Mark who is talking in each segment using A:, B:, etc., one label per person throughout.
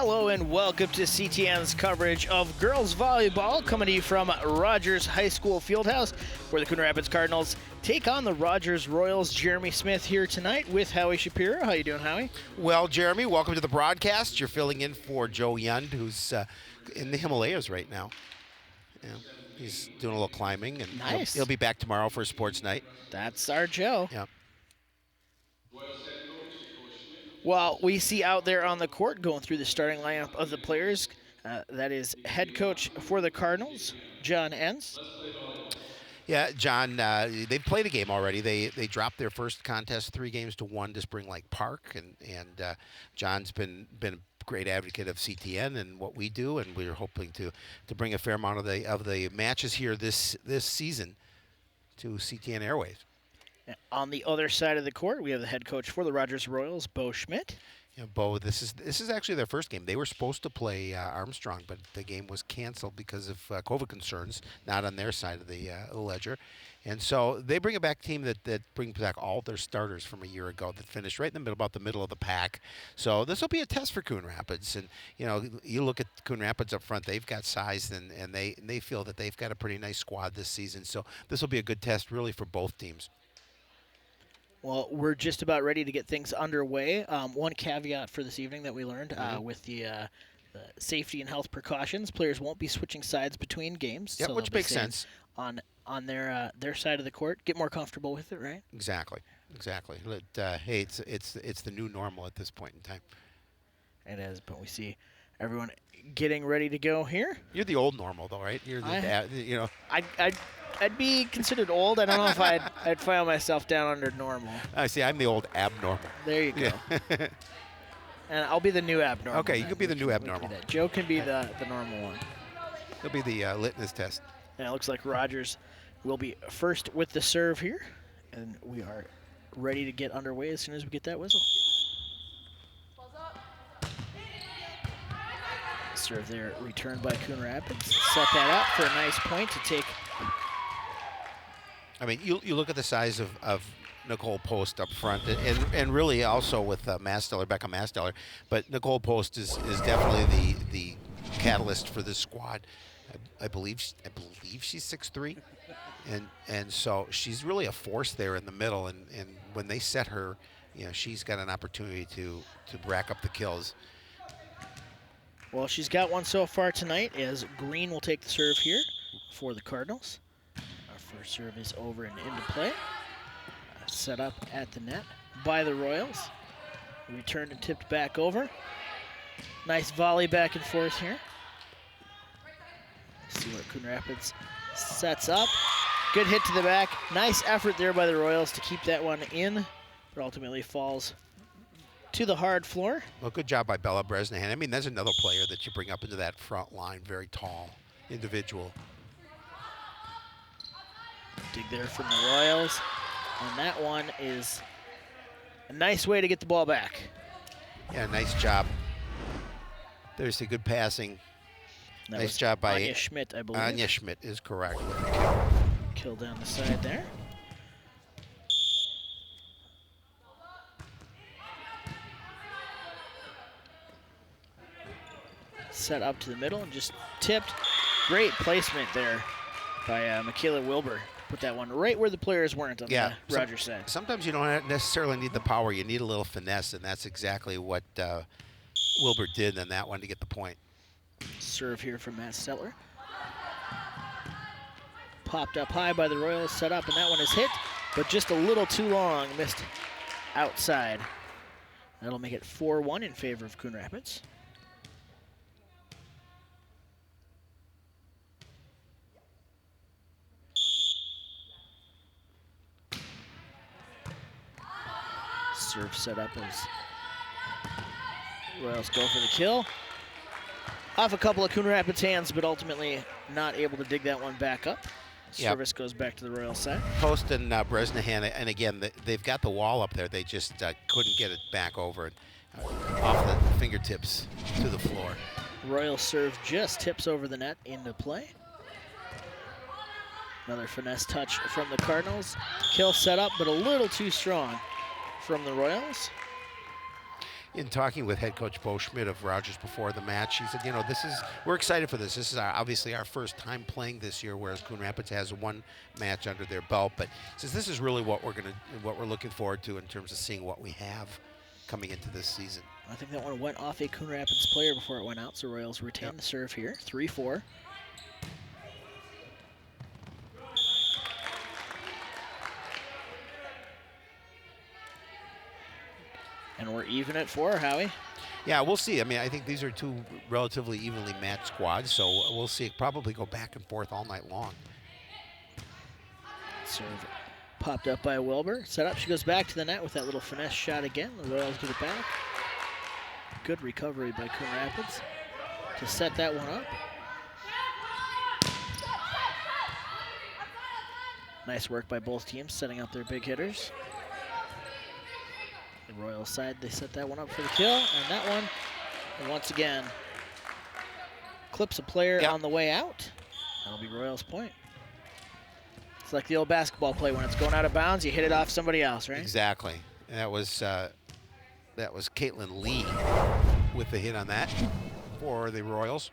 A: Hello and welcome to CTN's coverage of girls volleyball, coming to you from Rogers High School Fieldhouse, where the Coon Rapids Cardinals take on the Rogers Royals. Jeremy Smith here tonight with Howie Shapiro. How you doing, Howie?
B: Well, Jeremy, welcome to the broadcast. You're filling in for Joe Yund, who's in the Himalayas right now. Yeah, he's doing a little climbing, and
A: nice.
B: he'll be back tomorrow for a sports night.
A: That's our Joe.
B: Yeah.
A: Well, we see out there on the court going through the starting lineup of the players. That is head coach for the Cardinals, John Enns.
B: Yeah, John, they've played a game already. They dropped their first contest 3-1 to Spring Lake Park, and John's been a great advocate of CTN and what we do, and we're hoping to bring a fair amount of the matches here this season to CTN Airways.
A: On the other side of the court, we have the head coach for the Rogers Royals, Bo Schmidt.
B: Yeah, Bo, this is actually their first game. They were supposed to play Armstrong, but the game was canceled because of COVID concerns, not on their side of the ledger. And so they bring a back team that brings back all their starters from a year ago that finished right in the middle, about the middle of the pack. So this will be a test for Coon Rapids. And, you look at Coon Rapids up front, they've got size, and they feel that they've got a pretty nice squad this season. So this will be a good test, really, for both teams.
A: Well, we're just about ready to get things underway. One caveat for this evening that we learned with the safety and health precautions: players won't be switching sides between games.
B: Yeah,
A: so
B: which makes sense.
A: On their side of the court, get more comfortable with it, right?
B: Exactly. Hey, it's the new normal at this point in time.
A: It is, but we see everyone getting ready to go here.
B: You're the old normal, though, right? You're the
A: I'd be considered old. I don't know if I'd file myself down under normal.
B: I see. I'm the old abnormal.
A: There you go.
B: Yeah.
A: And I'll be the new abnormal.
B: Okay, you could be the new abnormal.
A: Joe can be the normal one.
B: He'll be the litmus test.
A: And it looks like Rogers will be first with the serve here, and we are ready to get underway as soon as we get that whistle. Serve there, returned by Coon Rapids. Set that up for a nice point to take.
B: I mean, you look at the size of Nicole Post up front, and really also with Becca Masteller, but Nicole Post is definitely the catalyst for this squad. I believe she's 6'3", and so she's really a force there in the middle, and when they set her, she's got an opportunity to rack up the kills.
A: Well, she's got one so far tonight, as Green will take the serve here for the Cardinals. Our first serve is over and into play. Set up at the net by the Royals. Returned and tipped back over. Nice volley back and forth here. See what Coon Rapids sets up. Good hit to the back. Nice effort there by the Royals to keep that one in, but ultimately falls to the hard floor.
B: Well, good job by Bella Bresnahan. I mean, there's another player that you bring up into that front line, very tall individual.
A: Dig there from the Royals, and that one is a nice way to get the ball back.
B: Yeah, nice job. There's a good passing.
A: That
B: nice job by
A: Anya Schmidt, I believe.
B: Anya Schmidt is correct.
A: Kill down the side there. Set up to the middle and just tipped. Great placement there by Michaela Wilbur. Put that one right where the players weren't on the Rogers side.
B: Sometimes you don't necessarily need the power. You need a little finesse, and that's exactly what Wilbur did in that one to get the point.
A: Serve here from Matt Stetler. Popped up high by the Royals, set up, and that one is hit, but just a little too long, missed outside. That'll make it 4-1 in favor of Coon Rapids. Serve set up as Royals go for the kill. Off a couple of Coon Rapids hands, but ultimately not able to dig that one back up. Service goes back to the Royals side.
B: Post and Bresnahan, and again, they've got the wall up there. They just couldn't get it back over off the fingertips to the floor.
A: Royal serve just tips over the net into play. Another finesse touch from the Cardinals. Kill set up, but a little too strong from the Royals.
B: in talking with head coach Bo Schmidt of Rogers before the match, he said, you know, we're excited for this. This is obviously our first time playing this year, whereas Coon Rapids has one match under their belt. But he says this is really what we're looking forward to in terms of seeing what we have coming into this season.
A: I think that one went off a Coon Rapids player before it went out, so Royals retain the serve here. 3-4. And we're even at 4, Howie.
B: Yeah, we'll see. I mean, I think these are two relatively evenly matched squads, so we'll see. Probably go back and forth all night long.
A: Serve popped up by Wilbur. Set up. She goes back to the net with that little finesse shot again. The Royals get it back. Good recovery by Coon Rapids to set that one up. Nice work by both teams setting up their big hitters. The Royals side, they set that one up for the kill, and that one, once again, clips a player on the way out. That'll be Royals' point. It's like the old basketball play. When it's going out of bounds, you hit it off somebody else, right?
B: Exactly. And that was Caitlin Lee with the hit on that for the Royals.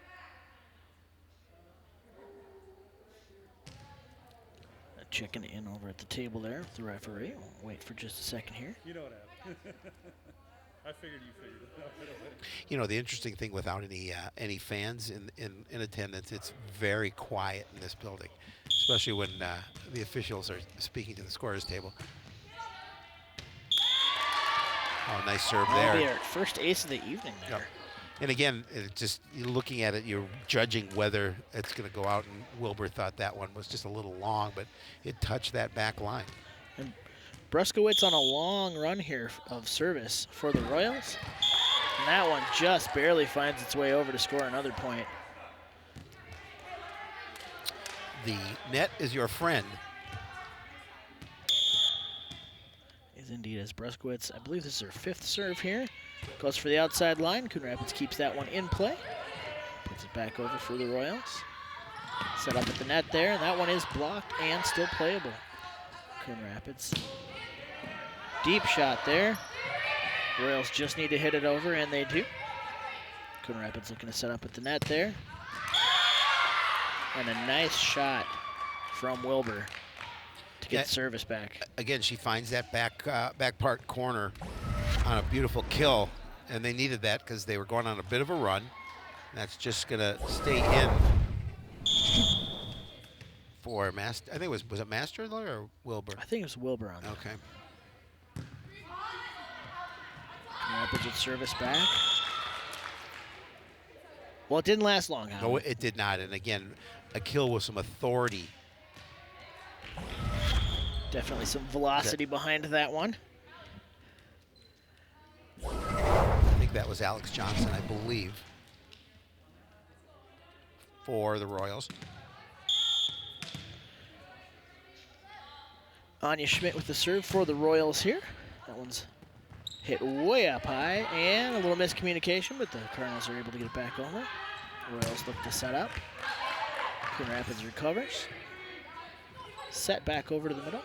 A: Checking in over at the table there with the referee. We'll wait for just a second here.
C: You know what happened. I figured you figured it out right away.
B: You know, the interesting thing, without any fans in attendance, it's very quiet in this building, especially when the officials are speaking to the scorer's table. Oh, nice serve there.
A: Be our first ace of the evening there.
B: Yep. And again, just looking at it, you're judging whether it's going to go out, and Wilbur thought that one was just a little long, but it touched that back line.
A: And Bruskowitz on a long run here of service for the Royals. And that one just barely finds its way over to score another point.
B: The net is your friend.
A: Is indeed as Bruskowitz. I believe this is her 5th serve here. Goes for the outside line. Coon Rapids keeps that one in play. Puts it back over for the Royals. Set up at the net there, and that one is blocked and still playable. Coon Rapids. Deep shot there. Royals just need to hit it over, and they do. Coon Rapids looking to set up at the net there. And a nice shot from Wilbur to get service back.
B: Again, she finds that back part corner on a beautiful kill, and they needed that because they were going on a bit of a run. That's just gonna stay in for Master. I think was it Master or Wilbur?
A: I think it was Wilbur on that.
B: Okay.
A: Rapids with service back. Well, it didn't last long, Howard.
B: No, it did not. And again, a kill with some authority.
A: Definitely some velocity behind that one.
B: I think that was Alex Johnson, I believe, for the Royals.
A: Anya Schmidt with the serve for the Royals here. That one's hit way up high, and a little miscommunication, but the Cardinals are able to get it back over. Royals look to set up. Coon Rapids recovers. Set back over to the middle.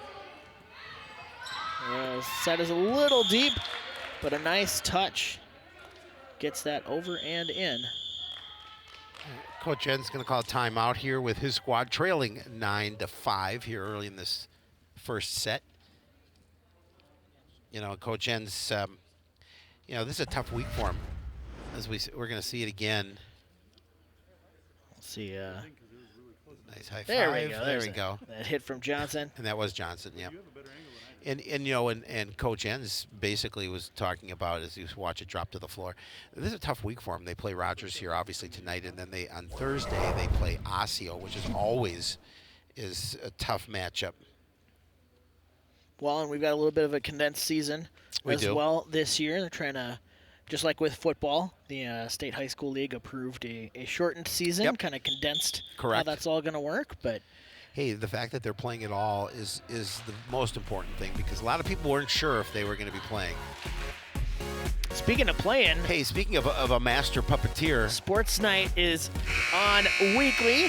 A: Royals set is a little deep, but a nice touch gets that over and in.
B: Coach Ed's going to call a timeout here with his squad trailing 9-5 here early in this first set. You know, Coach En's, you know, this is a tough week for him. As we're going to see it again.
A: We'll see.
B: Nice high
A: There
B: five.
A: we go.
B: There we go.
A: That hit from Johnson.
B: And that was Johnson, yeah. And you know, and Coach Enns basically was talking about, as you watch it drop to the floor, this is a tough week for them. They play Rogers here, obviously, tonight, and then on Thursday they play Osseo, which is always a tough matchup.
A: Well, and we've got a little bit of a condensed season well this year. They're trying to, just like with football, the State High School League approved a shortened season, kind of condensed.
B: Correct.
A: How that's all going to work, but
B: hey, the fact that they're playing it all is the most important thing, because a lot of people weren't sure if they were going to be playing.
A: Speaking of playing,
B: hey, speaking of a master puppeteer,
A: Sports Night is on weekly.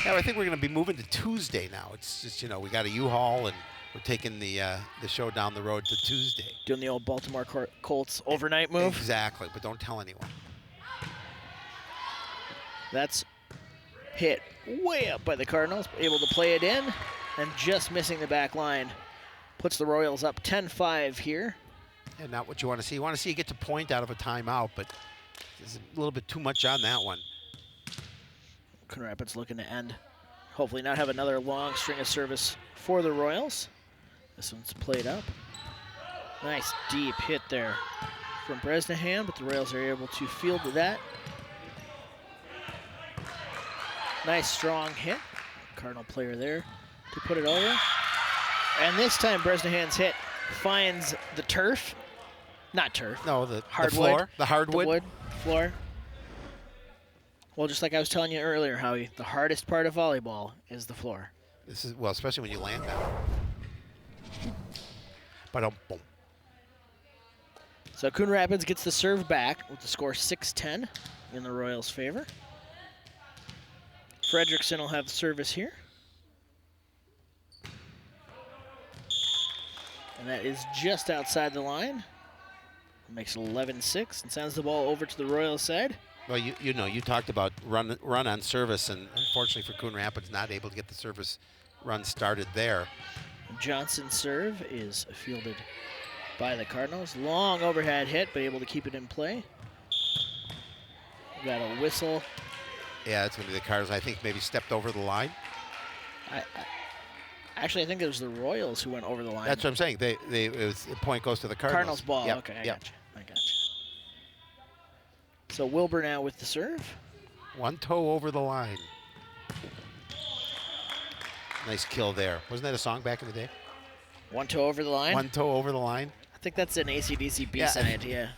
B: Yeah, I think we're going to be moving to Tuesday now. It's just, you know, we got a U-Haul and we're taking the show down the road to Tuesday.
A: Doing the old Baltimore Colts overnight move.
B: Exactly, but don't tell anyone.
A: That's hit way up by the Cardinals, able to play it in, and just missing the back line. Puts the Royals up 10-5 here.
B: And not what you want to see. You want to see you get to point out of a timeout, but there's a little bit too much on that one.
A: Coon Rapids looking to end. Hopefully not have another long string of service for the Royals. This one's played up. Nice deep hit there from Bresnahan, but the Royals are able to field that. Nice strong hit. Cardinal player there to put it over. And this time Bresnahan's hit finds the turf. Not turf.
B: No, the
A: hardwood.
B: floor. The hardwood.
A: The wood floor. Well, just like I was telling you earlier, Howie, the hardest part of volleyball is the floor.
B: This is, well, especially when you land down. But boom.
A: So Coon Rapids gets the serve back with the score 6-10 in the Royals' favor. Fredrickson will have the service here. And that is just outside the line. Makes it 11-6 and sends the ball over to the Royals side.
B: Well, you know, you talked about run on service, and unfortunately for Coon Rapids, not able to get the service run started there.
A: Johnson's serve is fielded by the Cardinals. Long overhead hit, but able to keep it in play. We got a whistle.
B: Yeah, it's going to be the Cardinals. I think maybe stepped over the line.
A: Actually, I think it was the Royals who went over the line.
B: That's what I'm saying. The point goes to the Cardinals.
A: Cardinals ball.
B: Yep.
A: Okay, I
B: Yep.
A: gotcha. So Wilbur now with the serve.
B: One toe over the line. Nice kill there. Wasn't that a song back in the day?
A: One toe over the line.
B: One toe over the line.
A: I think that's an AC/DC B-side. Yeah.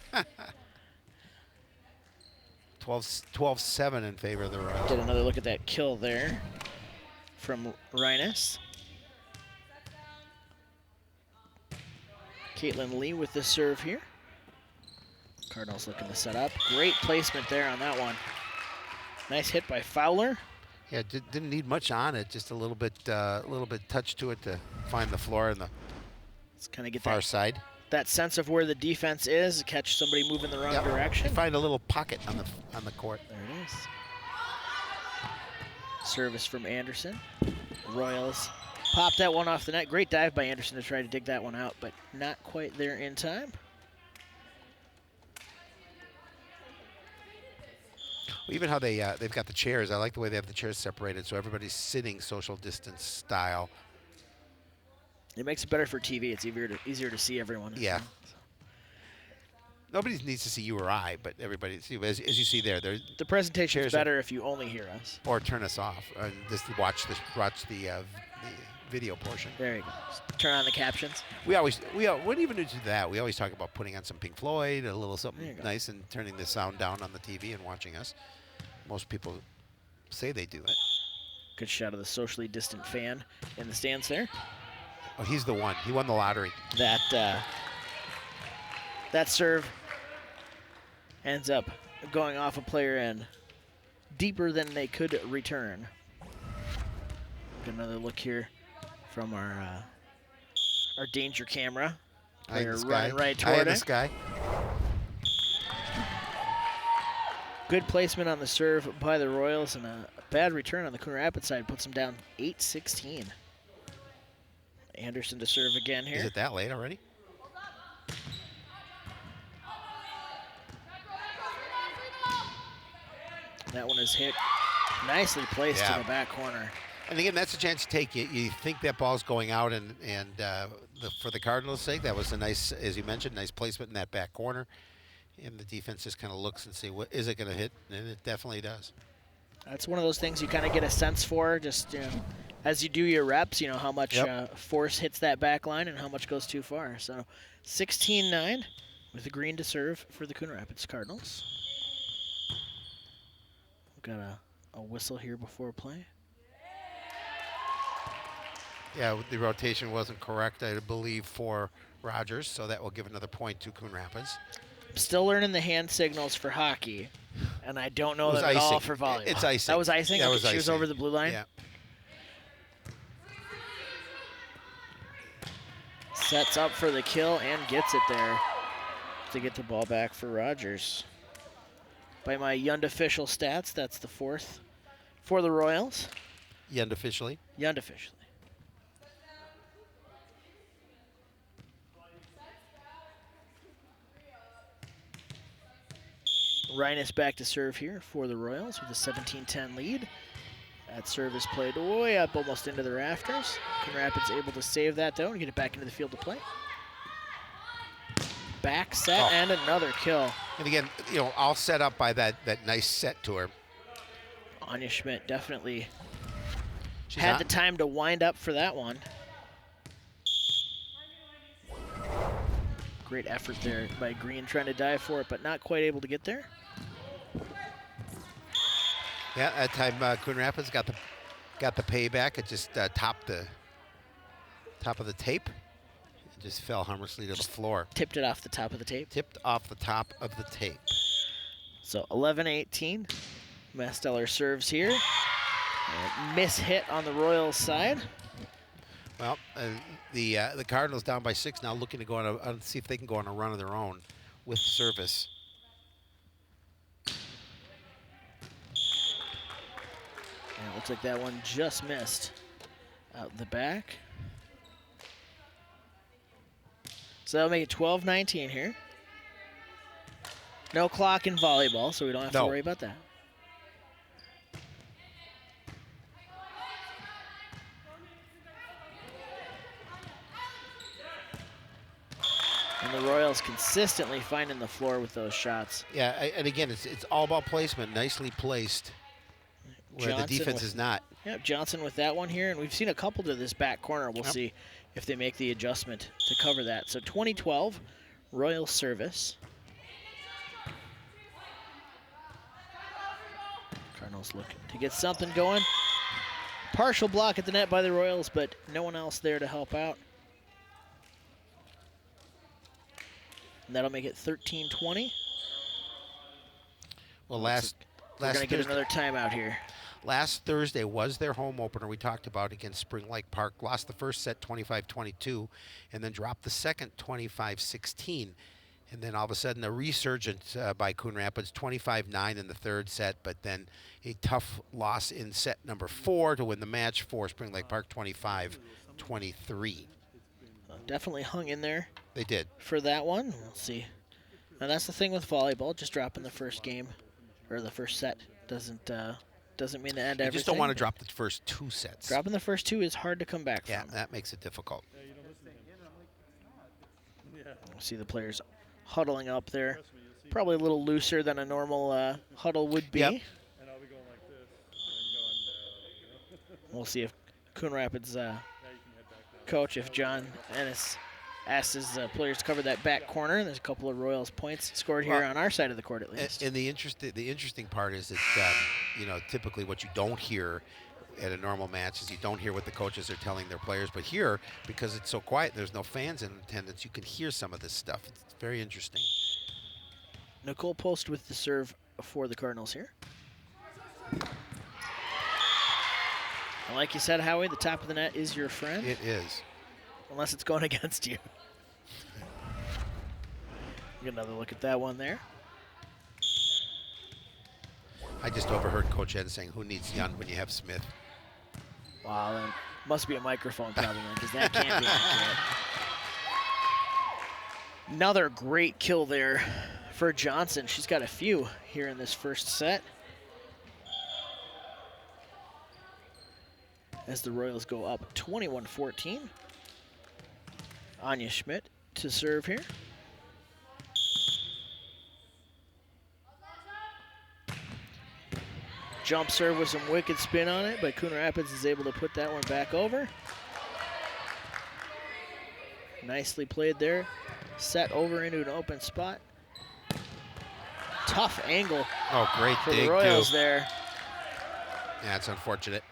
B: 12-7 in favor of the Royals.
A: Get another look at that kill there from Rhinus. Caitlin Lee with the serve here. Cardinals looking to set up. Great placement there on that one. Nice hit by Fowler.
B: Yeah, didn't need much on it. Just a little bit touch to it to find the floor in the
A: Let's kind of get
B: far side.
A: that sense of where the defense is. Catch somebody moving the wrong direction.
B: Find a little pocket on the court.
A: There it is. Service from Anderson. Royals popped that one off the net. Great dive by Anderson to try to dig that one out, but not quite there in time.
B: Even how they've got the chairs. I like the way they have the chairs separated, so everybody's sitting social distance style.
A: It makes it better for TV. It's easier to see everyone.
B: Yeah. Nobody needs to see you or I, but everybody, as you see there,
A: The presentation is better if you only hear us.
B: or turn us off and just watch the video portion.
A: There you go. Just turn on the captions.
B: We wouldn't even do that. We always talk about putting on some Pink Floyd, a little
A: There you
B: something
A: go.
B: nice, and turning the sound down on the TV and watching us. Most people say they do it.
A: Good shot of the socially distant fan in the stands there.
B: Oh, he's the one. He won the lottery.
A: That serve ends up going off a player end deeper than they could return. Get another look here from our danger camera. Player running right toward
B: this
A: it.
B: guy.
A: Good placement on the serve by the Royals, and a bad return on the Coon Rapids side puts them down 8-16. Anderson to serve again here.
B: Is it that late already?
A: That one is hit nicely placed to the back corner.
B: And again, that's a chance to take. You think that ball's going out, and for the Cardinals' sake, that was a nice, as you mentioned, nice placement in that back corner. And the defense just kind of looks and see, what is it going to hit? And it definitely does.
A: That's one of those things you kind of get a sense for, just as you do your reps, how much force hits that back line and how much goes too far. So 16-9 with the green to serve for the Coon Rapids Cardinals. We've got a whistle here before play.
B: Yeah, the rotation wasn't correct, I believe, for Rogers, so that will give another point to Coon Rapids.
A: Still learning the hand signals for hockey, and I don't know that at all for volleyball.
B: It's icing.
A: That was icing?
B: That
A: Okay,
B: was
A: she was
B: icing.
A: over the blue line?
B: Yeah.
A: Sets up for the kill and gets it there to get the ball back for Rogers. By my Yund official stats, that's the 4th for the Royals.
B: Yund officially.
A: Yund officially. Rhinus back to serve here for the Royals with a 17-10 lead. That serve is played way up almost into the rafters. Coon Rapids able to save that though and get it back into the field to play. Back set and another kill.
B: And again, all set up by that nice set to her.
A: Anya Schmidt definitely
B: She's
A: had the time to wind up for that one. Great effort there by Green trying to dive for it, but not quite able to get there.
B: Yeah, that time Coon Rapids got the payback. It just topped the top of the tape. It just fell harmlessly to the floor.
A: Tipped it off the top of the tape.
B: Tipped off the top of the tape.
A: So 11-18. Masteller serves here. Miss hit on the Royals side.
B: Well, the Cardinals down by 6 now, looking to go on see if they can go on a run of their own with service.
A: And it looks like that one just missed out the back. So that'll make it 12-19 here. No clock in volleyball, so we don't have to worry about that. And the Royals consistently finding the floor with those shots.
B: Yeah, and again, it's all about placement, nicely placed, where
A: Johnson
B: the defense is not.
A: Yeah, Johnson with that one here, and we've seen a couple to this back corner. We'll see if they make the adjustment to cover that. So 2012, Royal service. Cardinals looking to get something going. Partial block at the net by the Royals, but no one else there to help out. And that'll make it 13-20.
B: Well,
A: we're going to get another timeout here.
B: Last Thursday was their home opener we talked about against Spring Lake Park. Lost the first set 25-22 and then dropped the second 25-16. And then all of a sudden a resurgence by Coon Rapids, 25-9 in the third set, but then a tough loss in set number 4 to win the match for Spring Lake Park, 25-23.
A: Definitely hung in there.
B: They did.
A: For that one, we'll see. Now that's the thing with volleyball, just dropping the first game, or the first set, doesn't mean the end everything.
B: You just don't want to drop the first 2 sets.
A: Dropping the first 2 is hard to come back from.
B: Yeah, that makes it difficult.
A: We'll see the players huddling up there. Probably a little looser than a normal huddle would be.
B: Yep.
C: And I'll be going like this. And going,
A: We'll see if Coon Rapids
C: now you can head back now.
A: coach, if John Ennis asks his players to cover that back corner. There's a couple of Royals points scored here on our side of the court at least.
B: And the interesting part is that typically what you don't hear at a normal match is you don't hear what the coaches are telling their players, but here, because it's so quiet, there's no fans in attendance, you can hear some of this stuff. It's very interesting.
A: Nicole Post with the serve for the Cardinals here. And like you said, Howie, the top of the net is your friend.
B: It is.
A: Unless it's going against you. Get another look at that one there.
B: I just overheard Coach Ed saying, "Who needs Yun when you have Smith?"
A: Wow, that must be a microphone probably, because that can't be accurate. Another great kill there for Johnson. She's got a few here in this first set. As the Royals go up 21-14. Anya Schmidt to serve here. Jump serve with some wicked spin on it, but Coon Rapids is able to put that one back over. Nicely played there. Set over into an open spot. Tough angle
B: Oh, great
A: for
B: dig,
A: the Royals
B: too.
A: there.
B: Yeah, it's unfortunate.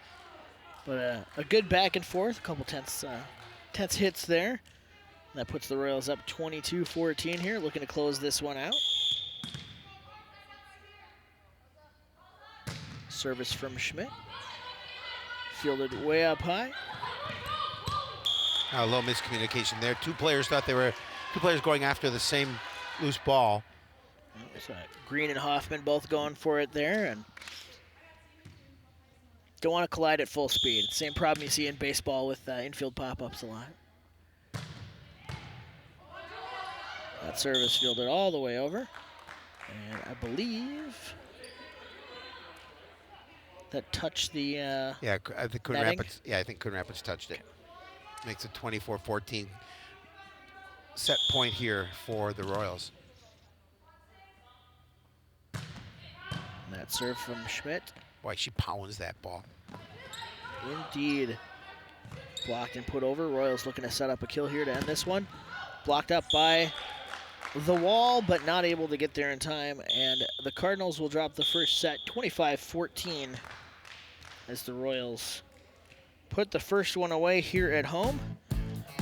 A: But a good back and forth, a couple tense hits there. That puts the Royals up 22-14 here, looking to close this one out. Service from Schmidt. Fielded way up high.
B: A little miscommunication there. Two players going after the same loose ball.
A: So Green and Hoffman both going for it there, and don't want to collide at full speed. Same problem you see in baseball with infield pop-ups a lot. That service fielded all the way over, and I believe that touched the
B: Yeah, I think Coon
A: netting.
B: Rapids. Yeah, I think Coon Rapids touched it. Makes it 24-14 set point here for the Royals.
A: And that serve from Schmidt.
B: Boy, she pounds that ball.
A: Indeed. Blocked and put over. Royals looking to set up a kill here to end this one. Blocked up by the wall, but not able to get there in time. And the Cardinals will drop the first set 25-14 as the Royals put the first one away here at home.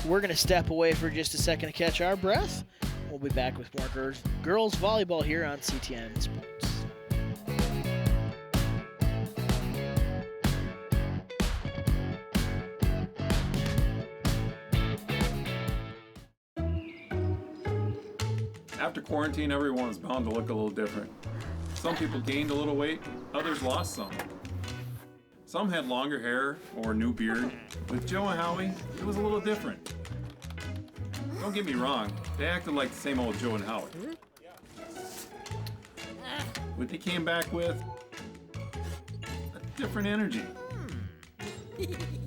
A: We're going to step away for just a second to catch our breath. We'll be back with more girls volleyball here on CTN Sports.
C: After quarantine, everyone's bound to look a little different. Some people gained a little weight, others lost some. Some had longer hair or a new beard. With Joe and Howie, it was a little different. Don't get me wrong, they acted like the same old Joe and Howie. But they came back with a different energy.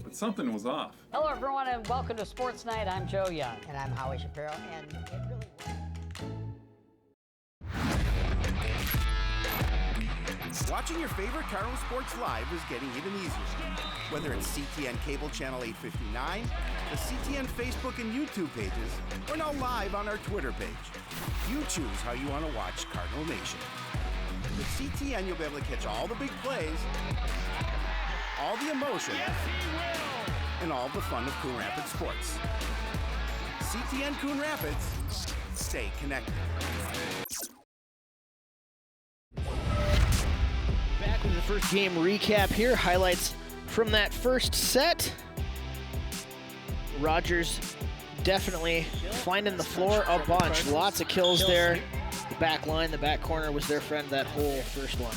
C: But something was off.
D: Hello, everyone, and welcome to Sports Night. I'm Joe Young.
E: And I'm Howie Shapiro, and it really was.
F: Watching your favorite Cardinal sports live is getting even easier. Whether it's CTN Cable Channel 859, the CTN Facebook and YouTube pages, or now live on our Twitter page. You choose how you want to watch Cardinal Nation. With CTN, you'll be able to catch all the big plays, all the emotion, and all the fun of Coon Rapids sports. CTN Coon Rapids, stay connected.
A: Back with the first game recap here. Highlights from that first set. Rogers definitely finding the floor a bunch. Lots of kills there. The back line, the back corner was their friend that whole first one.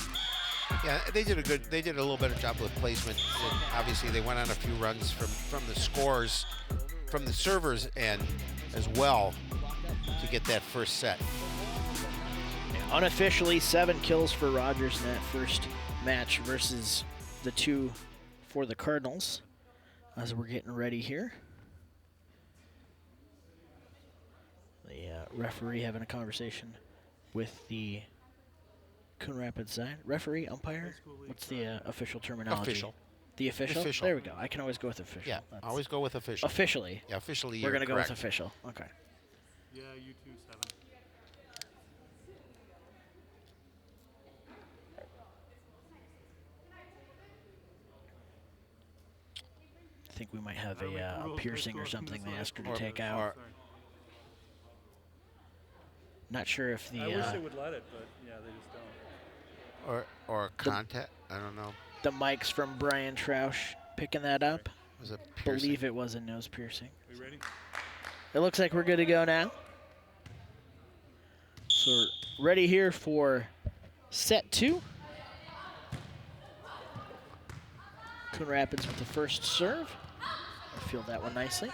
B: Yeah, they did a little better job with placement. And obviously, they went on a few runs from the scores, from the servers end as well to get that first set.
A: Unofficially, 7 kills for Rogers in that first match versus the 2 for the Cardinals. As we're getting ready here. The referee having a conversation with the Coon Rapids side. Referee, umpire? What's the official terminology?
B: Official.
A: The official?
B: Official.
A: There we go. I can always go with official.
B: Yeah,
A: That's
B: always go with official.
A: officially.
B: Yeah, officially.
A: We're
B: You're
A: going to go with
B: correct.
A: official. Okay.
C: Yeah, you too, 7.
A: I think we might have a piercing or something they asked her to take out.
B: or-
A: Not sure if the
C: I wish they would let it, but yeah, they just don't.
B: Or contact. I don't know.
A: the mics from Brian Troush picking that up.
B: Was it piercing?
A: Believe it was a nose piercing.
C: We ready?
A: It looks like we're good to go now. So we're ready here for set 2. Coon Rapids with the first serve. I feel that one nicely.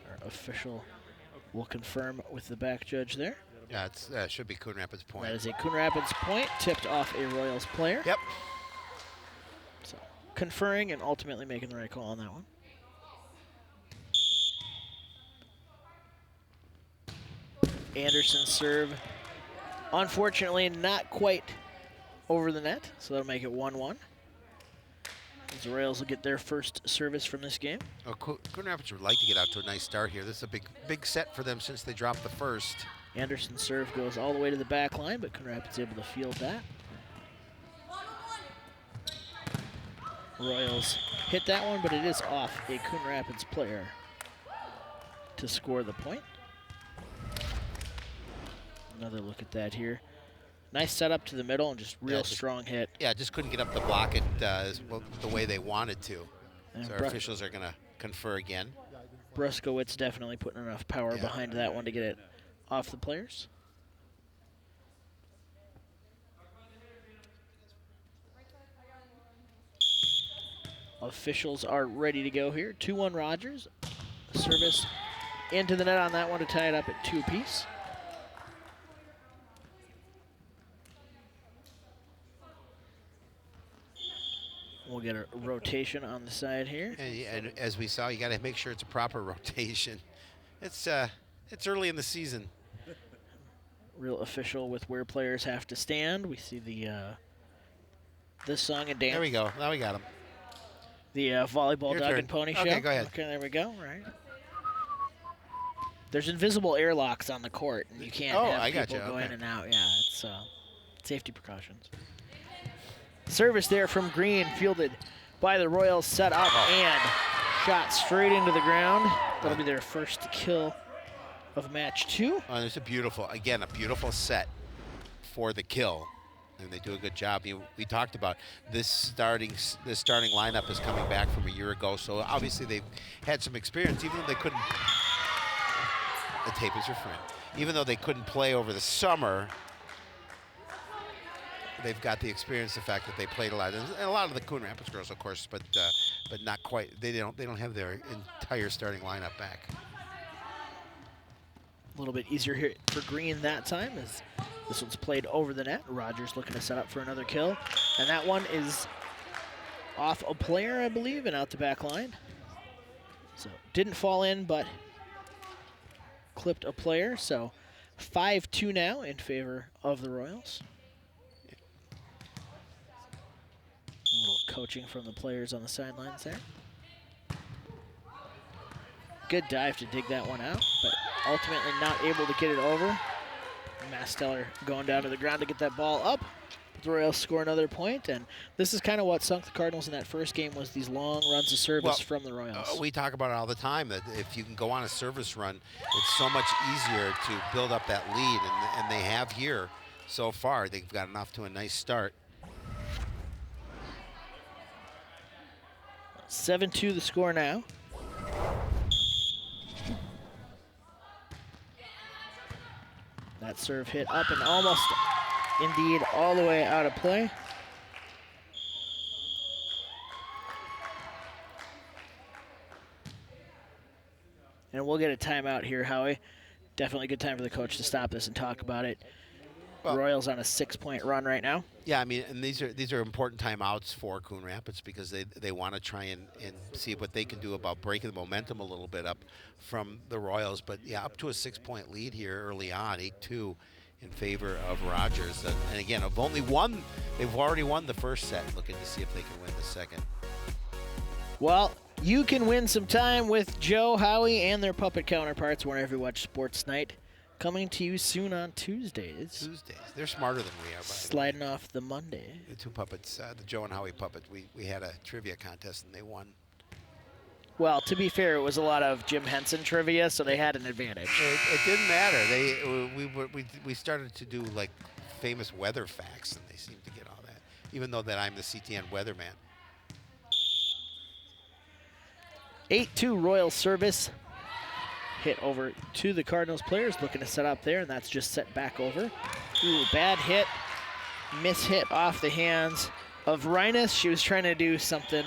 A: Our official will confirm with the back judge there.
B: Yeah, it's should be Coon Rapids point.
A: That is a Coon Rapids point, tipped off a Royals player.
B: Yep.
A: So conferring and ultimately making the right call on that one. Anderson's serve, unfortunately not quite over the net, so that'll make it 1-1. The Royals will get their first service from this game.
B: Oh, Coon Rapids would like to get out to a nice start here. This is a big set for them since they dropped the first.
A: Anderson's serve goes all the way to the back line, but Coon Rapids able to field that. Royals hit that one, but it is off a Coon Rapids player to score the point. Another look at that here. Nice setup to the middle and just real
B: just-
A: strong hit.
B: Yeah, just couldn't get up the block it the way they wanted to.
A: And
B: So our officials are going to confer again.
A: Bruskowitz definitely putting enough power
B: Yeah.
A: behind that one to get it off the players. Officials are ready to go here. 2-1 Rogers. Service into the net on that one to tie it up at 2 apiece. We'll get a rotation on the side here.
B: And as we saw, you got to make sure it's a proper rotation. It's early in the season.
A: Real official with where players have to stand. We see the this song and dance.
B: There we go. Now we got him.
A: The volleyball
B: Your
A: dog
B: turn.
A: and pony show.
B: Okay, go ahead.
A: Okay, there we go. Right. There's invisible airlocks on the court, and you can't have
B: I
A: people
B: gotcha.
A: go
B: Okay.
A: in and out. Yeah, it's safety precautions. Service there from Green, fielded by the Royals, set up and shot straight into the ground. That'll be their first kill of match 2.
B: Oh, there's a beautiful set for the kill, and they do a good job. We talked about this starting lineup is coming back from a year ago, so obviously they've had some experience, even though they couldn't. The tape is your friend. Even though they couldn't play over the summer, they've got the experience, the fact that they played a lot, and a lot of the Coon Rapids girls, of course, but not quite. They don't have their entire starting lineup back.
A: A little bit easier here for Green that time as this one's played over the net. Rogers looking to set up for another kill. And that one is off a player, I believe, and out the back line. So didn't fall in, but clipped a player. So 5-2 now in favor of the Royals. A little coaching from the players on the sidelines there. Good dive to dig that one out, but ultimately not able to get it over. Masteller going down to the ground to get that ball up. The Royals score another point, and this is kind of what sunk the Cardinals in that first game, was these long runs of service from the Royals.
B: We talk about it all the time, that if you can go on a service run, it's so much easier to build up that lead, and they have here so far. They've gotten off to a nice start.
A: 7-2 the score now. That serve hit up and almost, indeed, all the way out of play. And we'll get a timeout here, Howie. Definitely a good time for the coach to stop this and talk about it.
B: Well,
A: Royals on a 6-point run right now.
B: Yeah, I mean, and these are important timeouts for Coon Rapids because they want to try and see what they can do about breaking the momentum a little bit up from the Royals. But yeah, up to a 6-point lead here early on, 8-2 in favor of Rogers. And again, they've already won the first set, looking to see if they can win the second.
A: Well, you can win some time with Joe, Howie, and their puppet counterparts whenever you watch Sports Night. Coming to you soon on Tuesdays.
B: They're smarter than we are, by the way.
A: Sliding off the Monday.
B: The two puppets, the Joe and Howie puppet, we had a trivia contest and they won.
A: Well, to be fair, it was a lot of Jim Henson trivia, so they had an advantage.
B: It didn't matter. We started to do like famous weather facts, and they seemed to get all that, even though that I'm the CTN weatherman.
A: 8-2 Royal service. Hit over to the Cardinals players, looking to set up there, and that's just set back over. Ooh, bad hit. Mishit off the hands of Rhinus. She was trying to do something,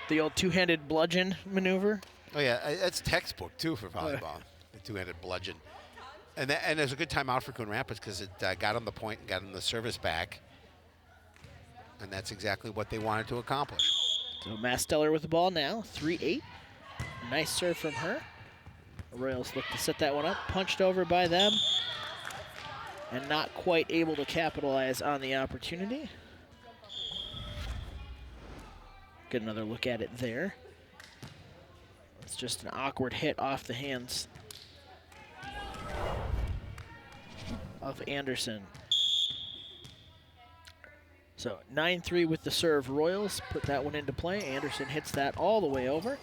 A: the old two-handed bludgeon maneuver.
B: Oh yeah, that's textbook too for volleyball. The two-handed bludgeon, and it was a good timeout for Coon Rapids because it got on the point and got on the service back, and that's exactly what they wanted to accomplish.
A: So Masteller with the ball now, 3-8. Nice serve from her. The Royals look to set that one up, punched over by them, and not quite able to capitalize on the opportunity. Get another look at it there. It's just an awkward hit off the hands of Anderson. So 9-3 with the serve. Royals put that one into play. Anderson hits that all the way over.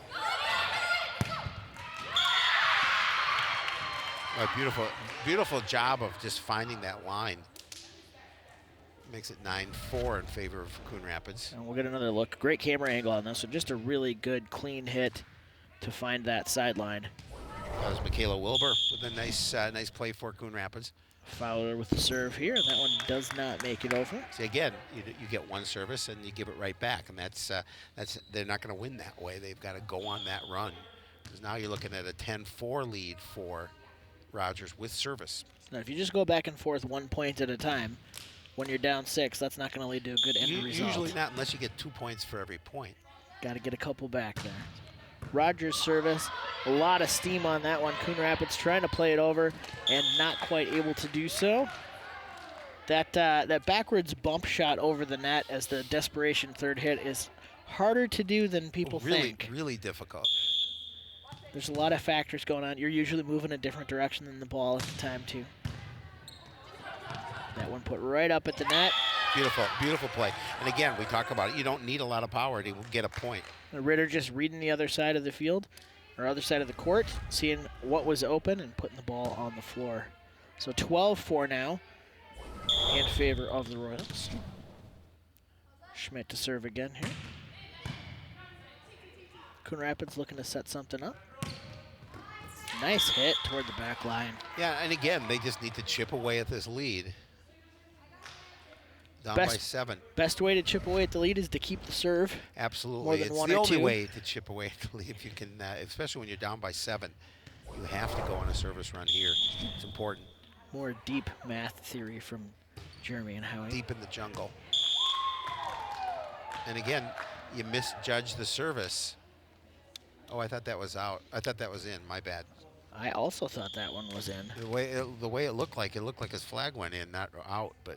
B: A beautiful job of just finding that line. Makes it 9-4 in favor of Coon Rapids.
A: And we'll get another look. Great camera angle on this. So just a really good, clean hit to find that sideline.
B: That was Michaela Wilbur with a nice play for Coon Rapids.
A: Fowler with the serve here. That one does not make it over.
B: See, again, you get one service and you give it right back, and that's they're not going to win that way. They've got to go on that run, because now you're looking at a 10-4 lead for Rogers with service.
A: Now, if you just go back and forth 1 point at a time, when you're down 6, that's not going to lead to a good end result.
B: Usually not, unless you get 2 points for every point.
A: Got to get a couple back there. Rogers service, a lot of steam on that one. Coon Rapids trying to play it over and not quite able to do so. That backwards bump shot over the net as the desperation third hit is harder to do than people think.
B: Really difficult.
A: There's a lot of factors going on. You're usually moving a different direction than the ball at the time, too. That one put right up at the net.
B: Beautiful, beautiful play. And again, we talk about it. You don't need a lot of power to get a point.
A: Ritter just reading the other side of the field, or other side of the court, seeing what was open and putting the ball on the floor. So 12-4 now in favor of the Royals. Schmidt to serve again here. Coon Rapids looking to set something up. Nice hit toward the back line.
B: Yeah, and again, they just need to chip away at this lead. Down by 7.
A: Best way to chip away at the lead is to keep the serve.
B: Absolutely.
A: More than
B: It's
A: one
B: the
A: or
B: only
A: two.
B: way to chip away at the lead. If you can, especially when you're down by 7, you have to go on a service run here. It's important.
A: More deep math theory from Jeremy and Howie.
B: Deep in the jungle. And again, you misjudge the service. Oh, I thought that was out. I thought that was in. My bad.
A: I also thought that one was in.
B: The way it looked like his flag went in, not out, but.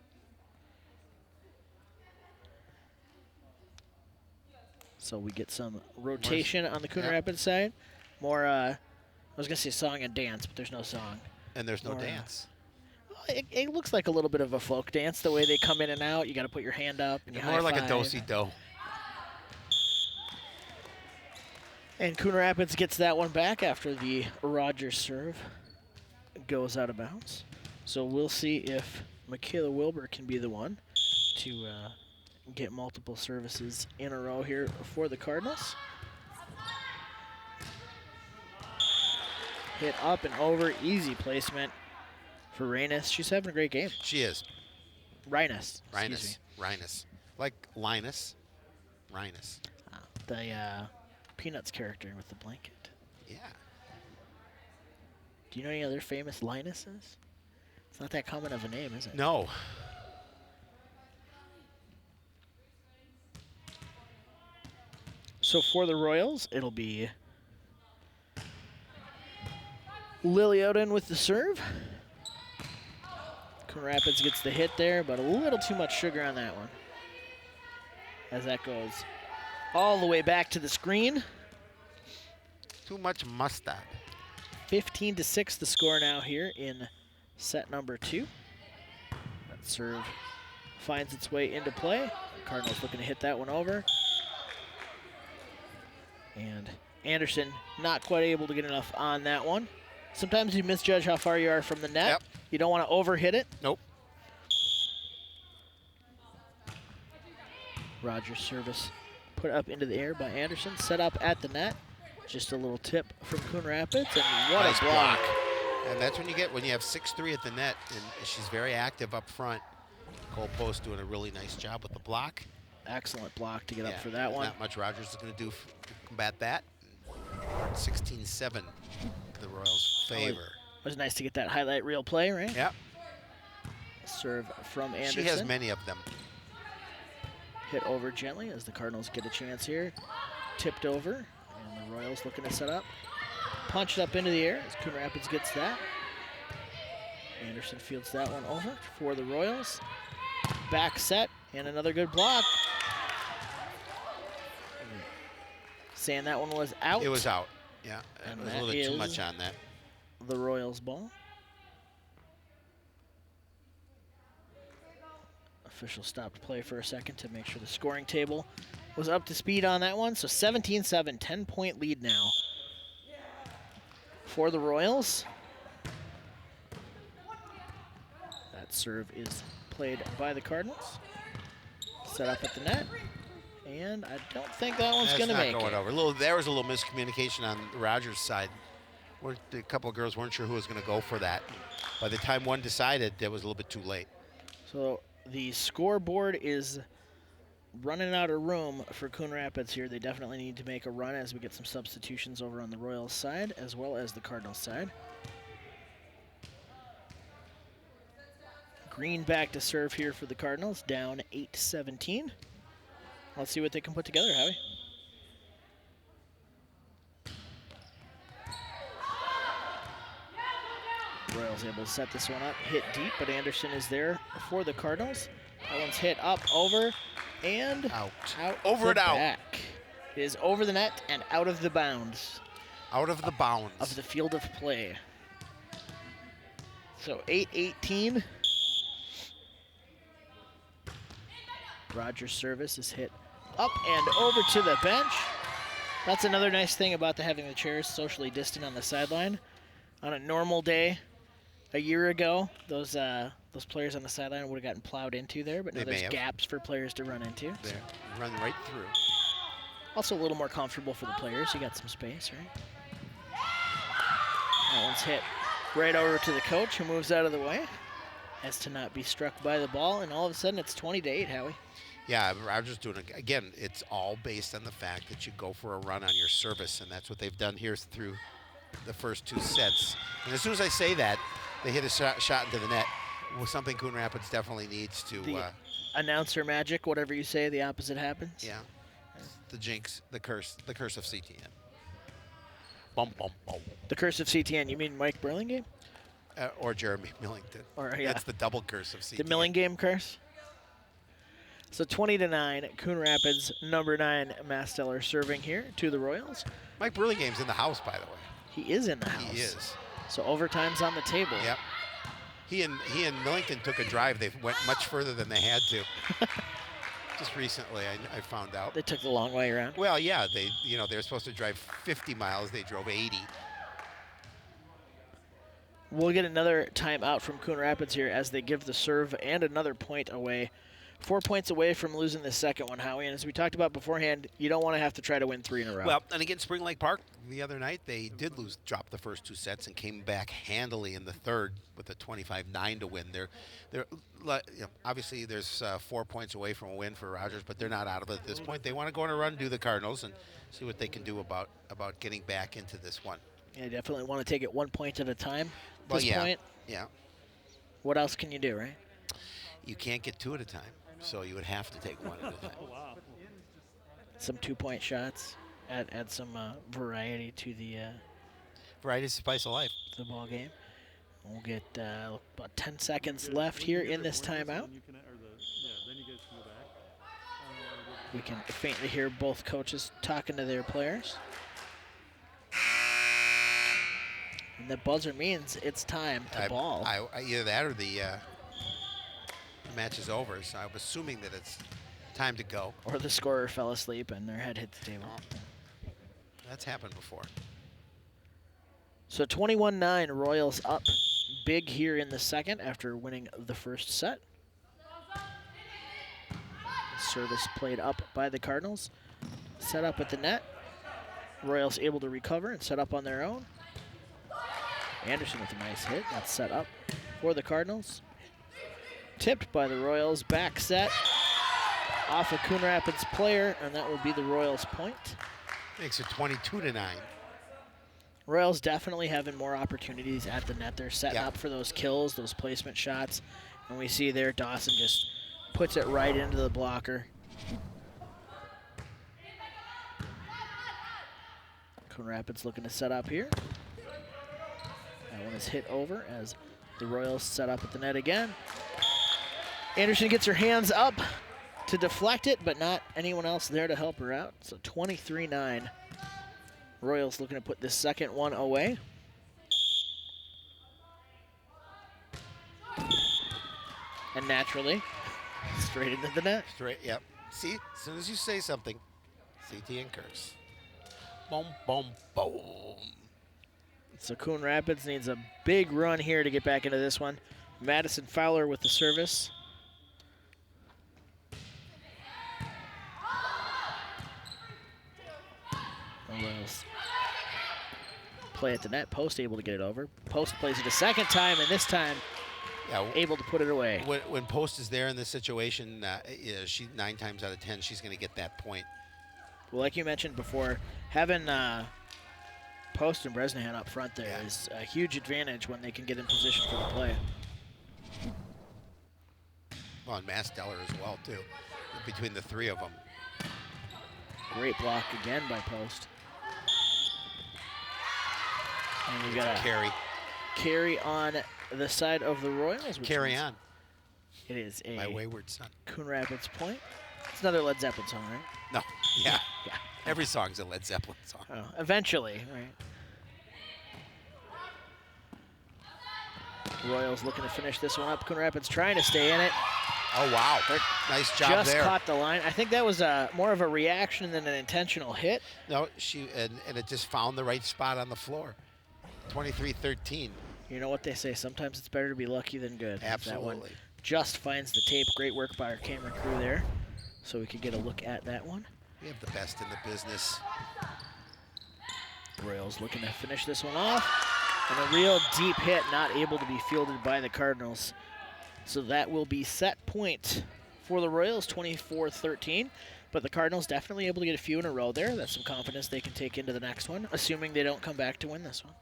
A: So we get some rotation on the Coon Rapids side. More, I was going to say song and dance, but there's no song.
B: And there's no
A: More,
B: dance.
A: It looks like a little bit of a folk dance, the way they come in and out. You got to put your hand up. And you
B: More like a
A: high-five.
B: do-si-do.
A: And Coon Rapids gets that one back after the Rogers serve goes out of bounds. So we'll see if Michaela Wilbur can be the one to get multiple services in a row here for the Cardinals. Hit up and over, easy placement for Reynes. She's having a great game.
B: She is.
A: Reynes. excuse me.
B: Rhinus. Like Linus. Rhinus.
A: The Peanuts character with the blanket.
B: Yeah.
A: Do you know any other famous Linuses? It's not that common of a name, is it?
B: No.
A: So for the Royals, it'll be Lilioden with the serve. Coon Rapids gets the hit there, but a little too much sugar on that one. As that goes all the way back to the screen.
B: Too much mustard.
A: 15-6 the score now here in set number 2. That serve finds its way into play. Cardinals looking to hit that one over. And Anderson not quite able to get enough on that one. Sometimes you misjudge how far you are from the net.
B: Yep.
A: You don't want to overhit it.
B: Nope.
A: Rogers service put up into the air by Anderson. Set up at the net. Just a little tip from Coon Rapids. And what
B: Nice
A: a block.
B: And that's when you get, when you have 6'3" at the net, and she's very active up front. Cole Post doing a really nice job with the block.
A: Excellent block to get up for that one.
B: Not much Rogers is going to do to combat that. 16-7 in the Royals' favor.
A: It was nice to get that highlight reel play, right?
B: Yep.
A: Serve from Anderson.
B: She has many of them.
A: Hit over gently as the Cardinals get a chance here. Tipped over, and the Royals looking to set up. Punched up into the air as Coon Rapids gets that. Anderson fields that one over for the Royals. Back set, and another good block. Saying that one was out.
B: It was out. Yeah,
A: And
B: it was a
A: that
B: little bit too
A: is
B: much on that.
A: the Royals ball. Official stopped play for a second to make sure the scoring table was up to speed on that one. So 17-7, 10-point lead now for the Royals. That That serve is played by the Cardinals. Set up at the net. And I don't think that one's going to make
B: That's not
A: it.
B: going over. There was a little miscommunication on Rogers' side. A couple of girls weren't sure who was going to go for that. By the time one decided, it was a little bit too late.
A: So the scoreboard is running out of room for Coon Rapids here. They definitely need to make a run as we get some substitutions over on the Royals side as well as the Cardinals side. Green back to serve here for the Cardinals, down 8-17. Let's see what they can put together, Howie. Royals able to set this one up, hit deep, but Anderson is there for the Cardinals. That one's hit up, over, and
B: out.
A: Over
B: and
A: the
B: out.
A: back. It is over the net and out of the bounds
B: Out of the bounds.
A: of the field of play. So 8-18. Rogers' service is hit up and over to the bench. That's another nice thing about having the chairs socially distant on the sideline. On a normal day, a year ago, those players on the sideline would have gotten plowed into there, but now
B: They may
A: there's
B: have.
A: gaps for players to run into.
B: There. Run right through.
A: Also a little more comfortable for the players. You got some space, right? That one's hit right over to the coach, who moves out of the way as to not be struck by the ball, and all of a sudden it's 20-8, Howie.
B: Yeah, Rogers doing it. Again, it's all based on the fact that you go for a run on your service, and that's what they've done here through the first two sets. And as soon as I say that, they hit a shot into the net. Well, something Coon Rapids definitely needs to.
A: The announcer magic, whatever you say, the opposite happens.
B: Yeah, the jinx, the curse of CTN. Bum bum bum.
A: The curse of CTN, you mean Mike Burlingame?
B: Or Jeremy Millington.
A: Or, yeah.
B: That's the double curse of CTN.
A: The Millingame curse? So 20-9, Coon Rapids, number 9, Masteller serving here to the Royals.
B: Mike Burlingame's in the house, by the way.
A: He is in the house.
B: He is.
A: So overtime's on the table.
B: Yep. He and Millington took a drive. They went much further than they had to. Just recently, I found out.
A: They took the long way around.
B: Well, yeah, they were supposed to drive 50 miles. They drove 80.
A: We'll get another timeout from Coon Rapids here as they give the serve and another point away. 4 points away from losing the second one, Howie. And as we talked about beforehand, you don't want to have to try to win 3 in a row.
B: Well, and against Spring Lake Park the other night, they did drop the first two sets and came back handily in the third with a 25-9 to win. Obviously there's 4 points away from a win for Rogers, but they're not out of it at this point. They want to go on a run, do the Cardinals, and see what they can do about getting back into this one.
A: Yeah, definitely want to take it 1 point at a time. At
B: Well,
A: this
B: yeah,
A: point,
B: yeah.
A: what else can you do, right?
B: You can't get 2 at a time, so you would have to take 1 at a time.
A: Some 2-point shots, add some variety to the
B: Variety is the spice of life.
A: ball game. We'll get about 10 seconds left here in this timeout. We can faintly hear both coaches talking to their players. And the buzzer means it's time to ball.
B: Either that or the match is over, so I'm assuming that it's time to go.
A: Or the scorer fell asleep and their head hit the table.
B: That's happened before.
A: So 21-9, Royals up big here in the second after winning the first set. Service played up by the Cardinals. Set up at the net. Royals able to recover and set up on their own. Anderson with a nice hit. That's set up for the Cardinals. Tipped by the Royals. Back set off a Coon Rapids player, and that will be the Royals' point.
B: Makes it 22-9.
A: Royals definitely having more opportunities at the net. They're setting up for those kills, those placement shots. And we see there Dawson just puts it right into the blocker. Coon Rapids looking to set up here. That one is hit over as the Royals set up at the net again. Anderson gets her hands up to deflect it, but not anyone else there to help her out. So 23-9. Royals looking to put this second one away. And naturally, straight into the net.
B: Straight, yep. See, as soon as you say something, CT and curse. Boom, boom, boom.
A: So Coon Rapids needs a big run here to get back into this one. Madison Fowler with the service. Royals play at the net. Post able to get it over. Post plays it a second time, and this time able to put it away.
B: When Post is there in this situation, she 9 times out of 10 she's going to get that point.
A: Well, like you mentioned before, having Post and Bresnahan up front there is a huge advantage when they can get in position for the play.
B: Well, and Masteller as well too, between the 3 of them.
A: Great block again by Post. And we got
B: a
A: carry on the side of the Royals.
B: Carry on.
A: It is a
B: My wayward son.
A: Coon Rapids point. It's another Led Zeppelin song, right?
B: No, yeah. Every song's a Led Zeppelin song.
A: Oh, eventually, right. Royals looking to finish this one up. Coon Rapids trying to stay in it.
B: Oh, wow. Nice job
A: just
B: there.
A: Just caught the line. I think that was more of a reaction than an intentional hit.
B: No, and it just found the right spot on the floor. 23-13.
A: You know what they say, sometimes it's better to be lucky than good.
B: Absolutely.
A: That one just finds the tape. Great work by our camera crew there. So we could get a look at that one.
B: We have the best in the business.
A: Royals looking to finish this one off. And a real deep hit, not able to be fielded by the Cardinals. So that will be set point for the Royals, 24-13. But the Cardinals definitely able to get a few in a row there. That's some confidence they can take into the next one, assuming they don't come back to win this one.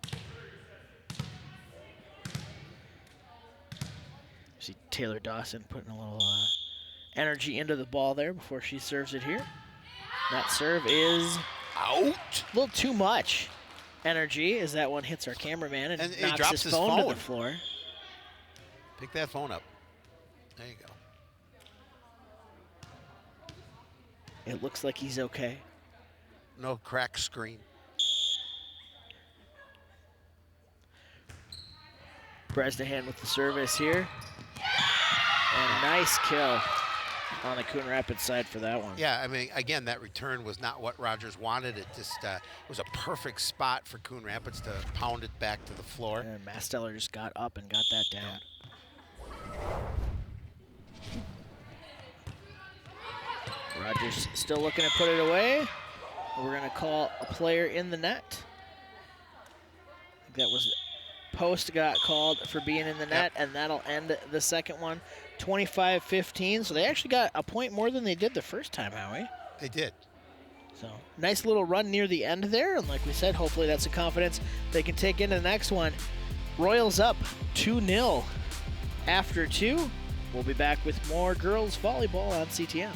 A: See Taylor Dawson putting a little energy into the ball there before she serves it here. That serve is
B: out.
A: A little too much energy as that one hits our cameraman and knocks
B: drops
A: his phone to the floor.
B: Pick that phone up. There you go.
A: It looks like he's okay.
B: No cracked screen.
A: Bresnahan with the service here. And nice kill on the Coon Rapids side for that one.
B: Yeah, I mean, again, that return was not what Rogers wanted. It just it was a perfect spot for Coon Rapids to pound it back to the floor.
A: And Masteller just got up and got that down. Yeah. Rogers still looking to put it away. We're going to call a player in the net. I think that was Post got called for being in the net, and that'll end the second one. 25-15, so they actually got a point more than they did the first time, Howie.
B: They did.
A: So nice little run near the end there, and like we said, hopefully that's a confidence they can take into the next one. Royals up 2-0 after 2. We'll be back with more girls volleyball on CTN.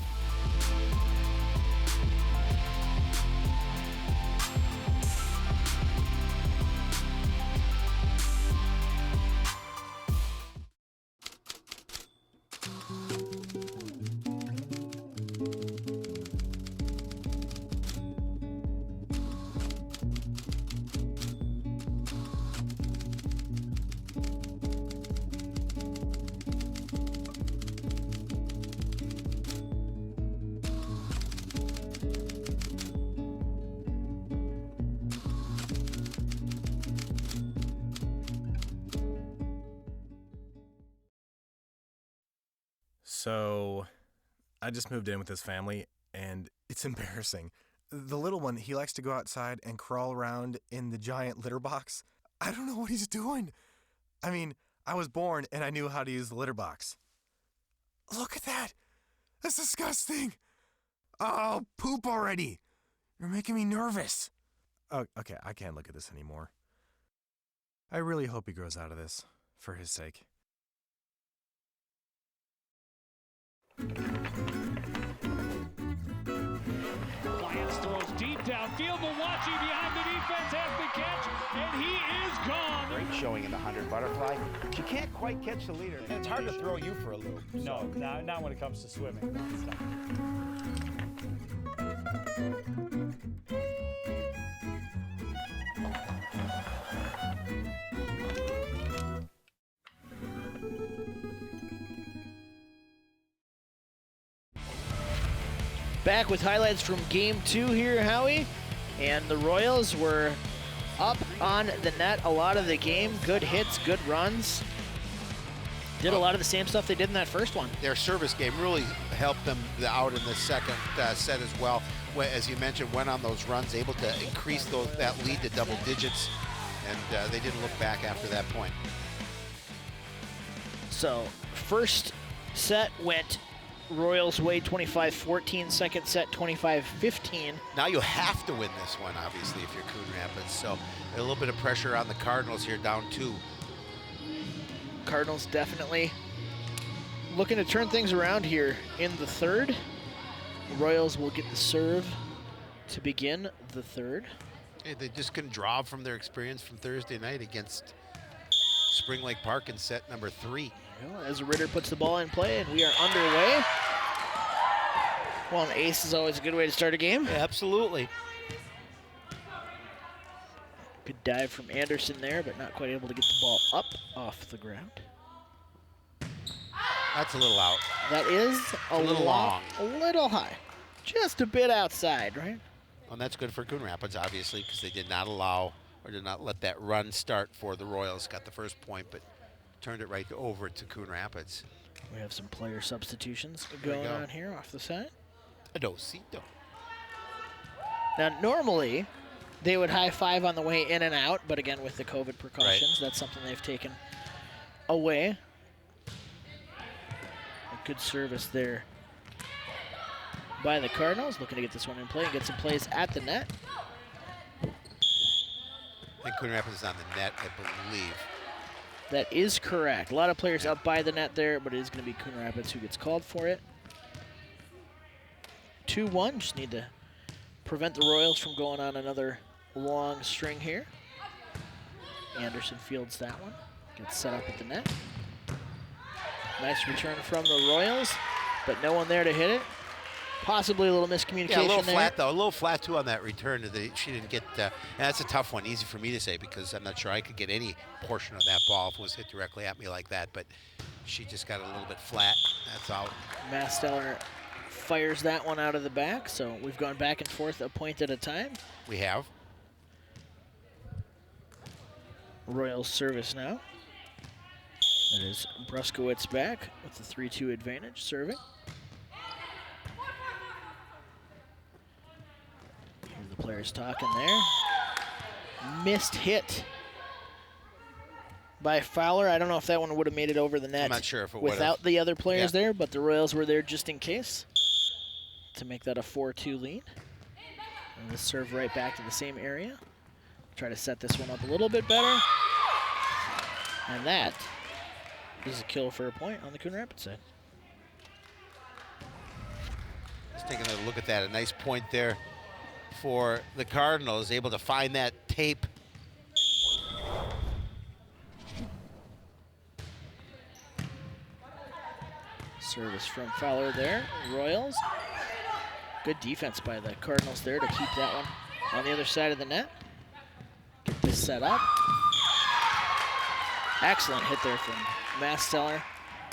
G: So, I just moved in with his family, and it's embarrassing. The little one, he likes to go outside and crawl around in the giant litter box. I don't know what he's doing. I mean, I was born, and I knew how to use the litter box. Look at that. That's disgusting. Oh, poop already. You're making me nervous. Oh, okay, I can't look at this anymore. I really hope he grows out of this, for his sake.
H: Lyons throws deep downfield, but watching behind the defense has the catch, and he is gone.
F: Great showing in the 100 butterfly. But you can't quite catch the leader.
I: And it's hard to throw you for a loop.
H: No, not when it comes to swimming.
A: Back with highlights from Game 2 here, Howie. And the Royals were up on the net a lot of the game. Good hits, good runs. Did a lot of the same stuff they did in that first one.
B: Their service game really helped them out in the second set as well. As you mentioned, went on those runs, able to increase that lead to double digits, and they didn't look back after that point.
A: So first set went Royals way 25-14, second set 25-15.
B: Now you have to win this one, obviously, if you're Coon Rapids. So a little bit of pressure on the Cardinals here, down 2.
A: Cardinals definitely looking to turn things around here in the third. Royals will get the serve to begin the third.
B: Hey, they just couldn't draw from their experience from Thursday night against Spring Lake Park in set number 3.
A: Well, as Ritter puts the ball in play, and we are underway. Well, an ace is always a good way to start a game.
B: Yeah, absolutely.
A: Good dive from Anderson there, but not quite able to get the ball up off the ground.
B: That's a little out.
A: That is a
B: little long.
A: A little high. Just a bit outside, right?
B: And that's good for Coon Rapids, obviously, because they did not allow or did not let that run start for the Royals. Got the first point, but turned it right over to Coon Rapids.
A: We have some player substitutions going on here off the side.
B: Adosito.
A: Now, normally, they would high five on the way in and out, but again, with the COVID precautions, that's something they've taken away. A good service there by the Cardinals, looking to get this one in play and get some plays at the net.
B: I think Coon Rapids is on the net, I believe.
A: That is correct. A lot of players up by the net there, but it is going to be Coon Rapids who gets called for it. 2-1, just need to prevent the Royals from going on another long string here. Anderson fields that one, gets set up at the net. Nice return from the Royals, but no one there to hit it. Possibly a little miscommunication
B: Yeah, a little
A: there.
B: flat, though. A little flat, too, on that return. She didn't get, and that's a tough one. Easy for me to say because I'm not sure I could get any portion of that ball if it was hit directly at me like that. But she just got a little bit flat. That's out.
A: Masteller fires that one out of the back, so we've gone back and forth a point at a time.
B: We have.
A: Royals service now. That is Bruskowitz back with the 3-2 advantage, serving. The players talking there. Missed hit by Fowler. I don't know if that one would have made it over the net.
B: I'm not sure if it would have.
A: Without the other players there, but the Royals were there just in case to make that a 4-2 lead. And this serve right back to the same area. Try to set this one up a little bit better. And that is a kill for a point on the Coon Rapids side.
B: Just taking a look at that. A nice point there for the Cardinals, able to find that tape.
A: Service from Fowler there. Royals. Good defense by the Cardinals there to keep that one on the other side of the net. Get this set up. Excellent hit there from Masteller.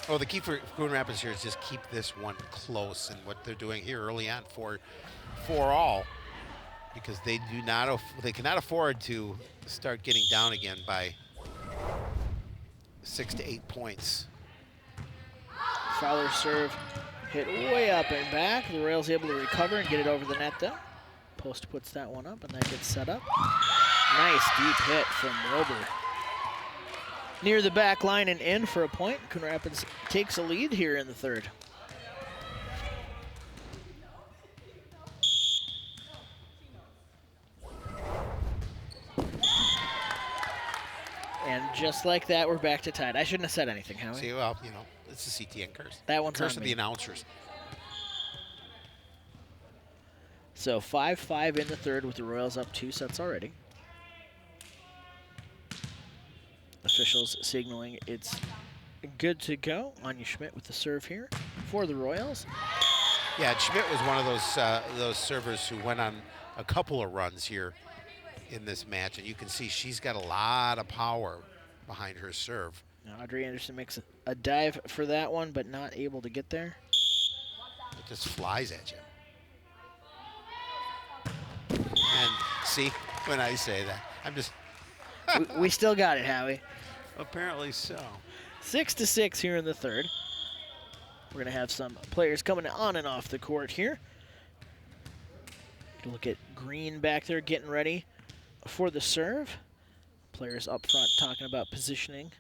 B: Oh, the key for Coon Rapids here is just keep this one close, and what they're doing here early on for all, because they cannot afford to start getting down again by 6 to 8 points.
A: Fowler serve hit way up and back. The Royals able to recover and get it over the net though. Post puts that one up and that gets set up. Nice deep hit from Wilbur. Near the back line and in for a point. Coon Rapids takes a lead here in the third. And just like that, we're back to tied. I shouldn't have said anything, Howie.
B: See, well, you know, it's the CTN curse.
A: That one's
B: curse
A: on
B: of
A: me.
B: the announcers.
A: So 5-5 in the third with the Royals up 2 sets already. Officials signaling it's good to go. Anya Schmidt with the serve here for the Royals.
B: Yeah, Schmidt was one of those servers who went on a couple of runs here in this match, and you can see she's got a lot of power behind her serve.
A: Now Audrey Anderson makes a dive for that one, but not able to get there.
B: It just flies at you. And see, when I say that, I'm just...
A: we still got it, Howie.
B: Apparently so.
A: 6-6 here in the third. We're going to have some players coming on and off the court here. Look at Green back there getting ready for the serve. Players up front talking about positioning.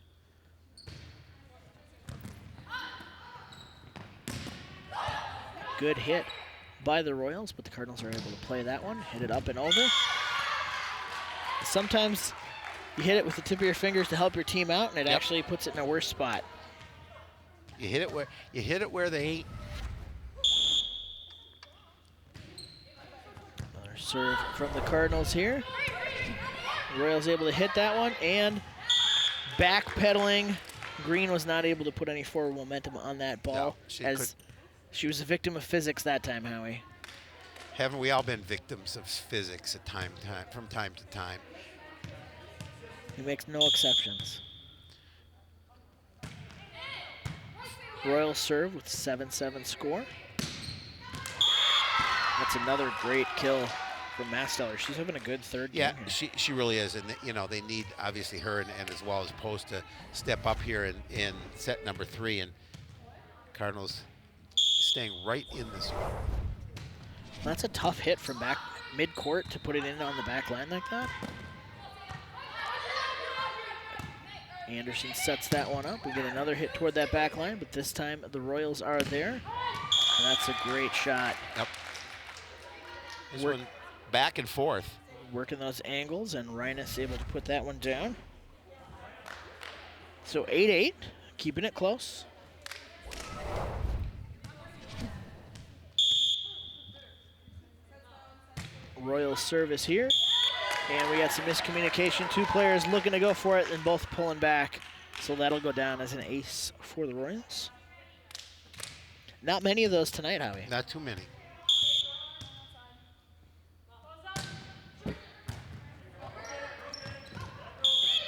A: Good hit by the Royals, but the Cardinals are able to play that one, hit it up and over. Sometimes you hit it with the tip of your fingers to help your team out, and it actually puts it in a worse spot.
B: You hit it where they ain't.
A: Another serve from the Cardinals here. The Royals able to hit that one, and backpedaling. Green was not able to put any forward momentum on that ball, she was a victim of physics that time, Howie.
B: Haven't we all been victims of physics from time to time?
A: He makes no exceptions. Royals serve with 7-7 score. That's another great kill from Masteller. She's having a good third game here.
B: she really is, and they need obviously her and as well as Post to step up here in set number 3, and Cardinals staying right in this one.
A: That's a tough hit from back mid-court to put it in on the back line like that. Anderson sets that one up. We get another hit toward that back line, but this time the Royals are there. And that's a great shot.
B: Yep. This one back and forth.
A: Working those angles, and Rhinus able to put that one down. So 8-8, keeping it close. Royals service here. And we got some miscommunication. Two players looking to go for it and both pulling back. So that'll go down as an ace for the Royals. Not many of those tonight, Howie.
B: Not too many.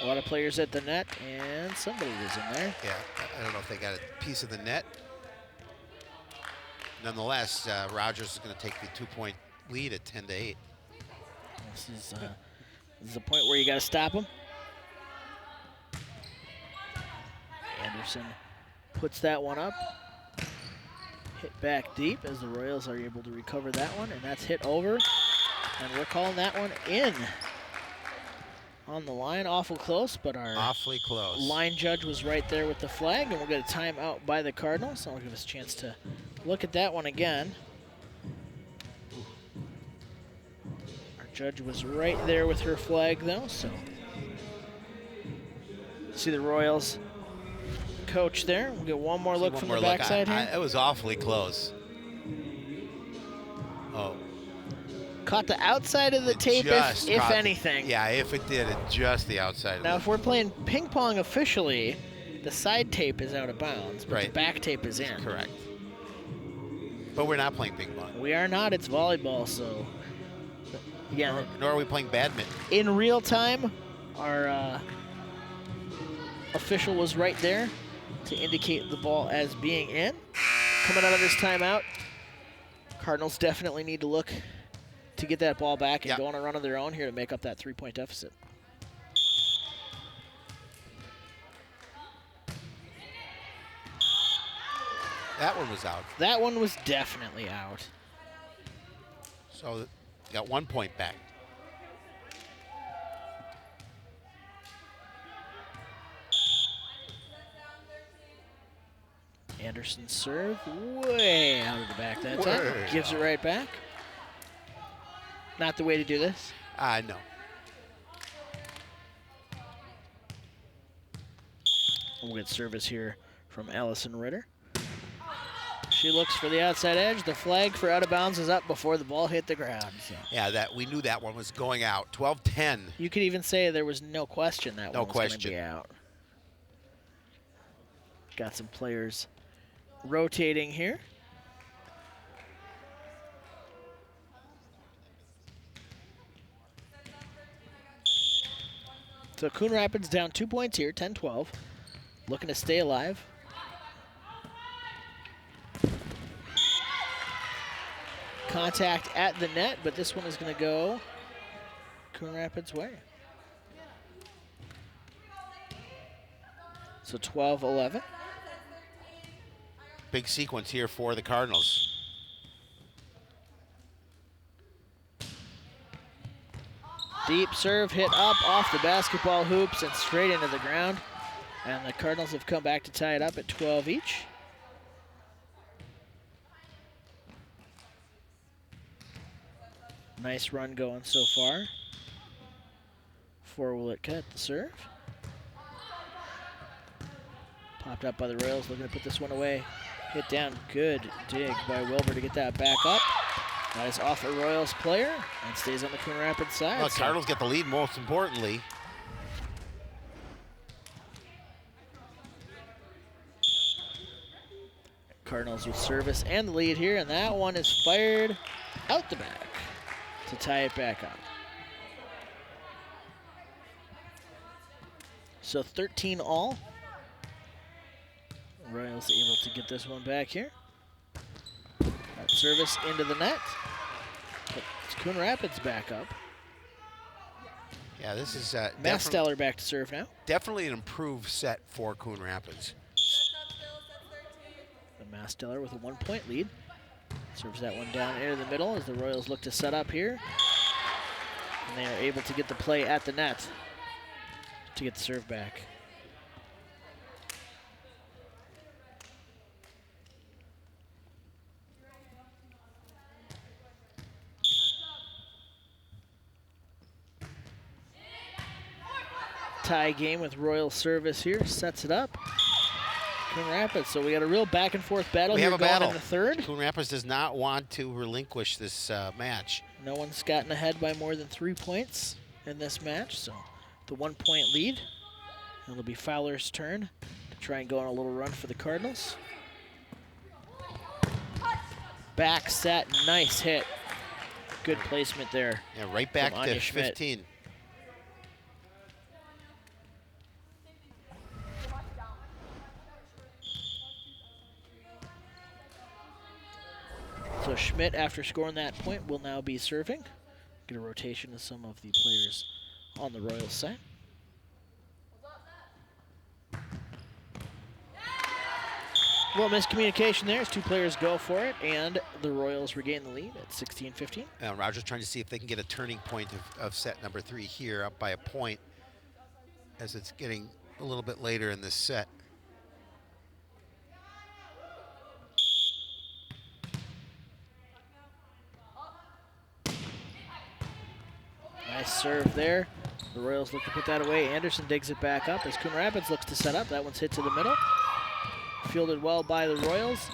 A: A lot of players at the net, and somebody was in there.
B: Yeah, I don't know if they got a piece of the net. Nonetheless, Rogers is going to take the 2-point lead at 10-8.
A: This is the point where you got to stop him. Anderson puts that one up. Hit back deep as the Royals are able to recover that one, and that's hit over. And we're calling that one in. On the line, awful close, but our
B: awfully close
A: line judge was right there with the flag, and we'll get a timeout by the Cardinals. So I'll give us a chance to look at that one again. Our judge was right there with her flag, though, so. See the Royals coach there. We'll get one more look from the backside here.
B: It was awfully close. Oh.
A: Caught the outside of the tape, if anything.
B: Yeah, if it did, just the outside.
A: Now, if we're playing ping pong officially, the side tape is out of bounds, but the back tape is in.
B: Correct. But we're not playing ping pong.
A: We are not. It's volleyball, so. Yeah.
B: Nor are we playing badminton.
A: In real time, our official was right there to indicate the ball as being in. Coming out of this timeout, Cardinals definitely need to look to get that ball back and go on a run of their own here to make up that 3-point deficit.
B: That one was out.
A: That one was definitely out.
B: So got 1 point back.
A: Anderson serve way out of the back that time. Gives it right back. Not the way to do this.
B: No.
A: We'll get service here from Allison Ritter. She looks for the outside edge. The flag for out of bounds is up before the ball hit the ground. So.
B: Yeah, we knew that one was going out. 12-10.
A: You could even say there was no question that one was going to be out. Got some players rotating here. So Coon Rapids down 2 points here, 10-12. Looking to stay alive. Contact at the net, but this one is going to go Coon Rapids' way. So 12-11.
B: Big sequence here for the Cardinals.
A: Deep serve hit up off the basketball hoops and straight into the ground. And the Cardinals have come back to tie it up at 12 each. Nice run going so far for Wilitka at the serve. Popped up by the Royals, looking to put this one away. Hit down, good dig by Wilbur to get that back up. That is off a Royals player and stays on the Coon Rapids side.
B: Well, Cardinals get the lead most importantly.
A: Cardinals with service and the lead here, and that one is fired out the back to tie it back up. So 13 all. Royals able to get this one back here. That service into the net. But it's Coon Rapids back up.
B: Yeah, this is
A: Masteller back to serve now.
B: definitely an improved set for Coon Rapids.
A: The Masteller with a 1-point lead. Serves that one down into the middle as the Royals look to set up here. And they are able to get the play at the net to get the serve back. Tie game with Royal service here, sets it up. Coon Rapids, so we got a real back and forth battle
B: We
A: here
B: have a
A: going
B: battle.
A: in the third.
B: Coon Rapids does not want to relinquish this match.
A: No one's gotten ahead by more than 3 points in this match, so the 1-point lead. And it'll be Fowler's turn to try and go on a little run for the Cardinals. Back set, nice hit. Good placement there.
B: Yeah, right back
A: from
B: to
A: Anya Schmidt.
B: 15.
A: So Schmidt, after scoring that point, will now be serving. Get a rotation of some of the players on the Royals side. Well, miscommunication there as 2 players go for it, and the Royals regain the lead at 16-15.
B: Rogers trying to see if they can get a turning point of set number 3 here, up by a point, as it's getting a little bit later in this set.
A: Nice serve there. The Royals look to put that away. Anderson digs it back up as Coon Rapids looks to set up. That one's hit to the middle. Fielded well by the Royals.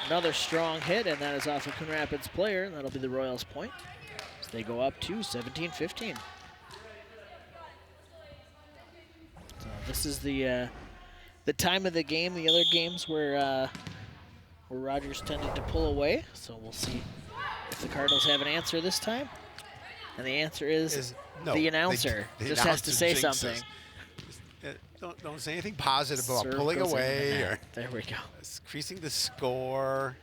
A: Another strong hit, and that is off a Coon Rapids player, and that'll be the Royals' point. So they go up to 17-15. So this is the time of the game. The other games where Rogers tended to pull away. So we'll see if the Cardinals have an answer this time. And the answer is
B: no,
A: the annosser
B: the
A: just has to say
B: jinxes.
A: something.
B: Don't say anything positive about
A: Serve
B: pulling
A: goes into the
B: away
A: net.
B: or
A: There we go.
B: increasing the score.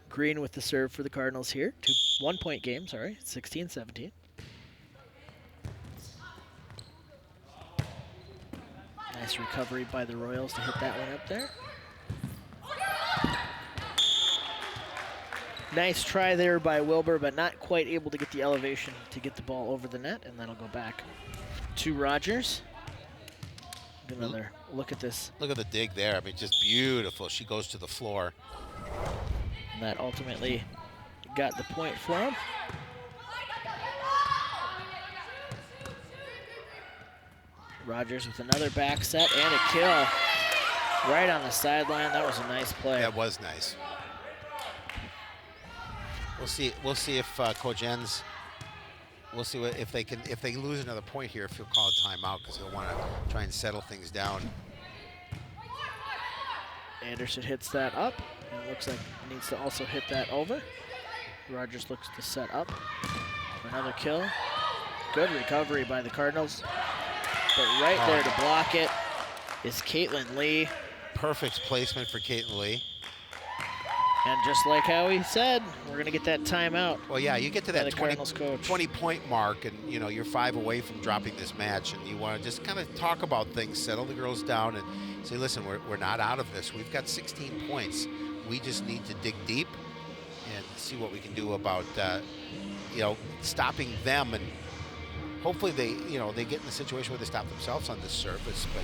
A: Green with the serve for the Cardinals here. 1-point game, sorry, 16-17. Nice recovery by the Royals to hit that one up there. Nice try there by Wilbur, but not quite able to get the elevation to get the ball over the net, and that'll go back to Rogers. Another look at this.
B: Look at the dig there. I mean, just beautiful. She goes to the floor.
A: And that ultimately got the point for him. Rogers with another back set and a kill right on the sideline. That was a nice play.
B: That was nice. We'll see if Coach Enns. We'll see if they lose another point here, if he'll call a timeout because he'll want to try and settle things down.
A: Anderson hits that up, and it looks like he needs to also hit that over. Rogers looks to set up for another kill. Good recovery by the Cardinals. But right there to block it is Caitlin Lee.
B: Perfect placement for Caitlin Lee.
A: And just like how he said, we're going to get that timeout.
B: Well, yeah, you get to
A: by
B: that
A: the Cardinals coach.
B: 20-point mark, and you know you're 5 away from dropping this match, and you want to just kind of talk about things, settle the girls down, and say, listen, we're not out of this. We've got 16 points. We just need to dig deep and see what we can do about stopping them, and hopefully they get in a situation where they stop themselves on this service. But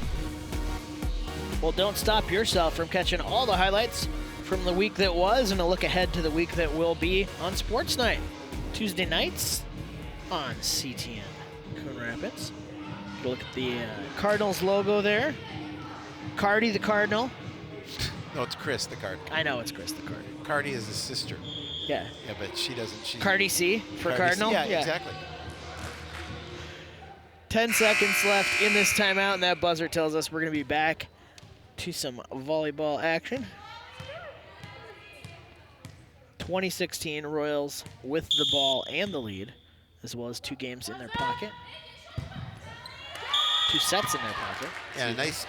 A: well, don't stop yourself from catching all the highlights from the week that was and a look ahead to the week that will be on Sports Night. Tuesday nights on CTN Coon Rapids. Look at the Cardinals logo there. Cardi the Cardinal.
B: no, it's Chris the Cardinal.
A: I know it's Chris the Cardinal.
B: Cardi is his sister.
A: Yeah.
B: Yeah, but she doesn't. She's
A: Cardi C for
B: Cardi
A: Cardinal?
B: C, yeah, exactly.
A: 10 seconds left in this timeout, and that buzzer tells us we're going to be back to some volleyball action. 2016 Royals with the ball and the lead, as well as 2 games in their pocket. 2 sets in their pocket.
B: And a nice,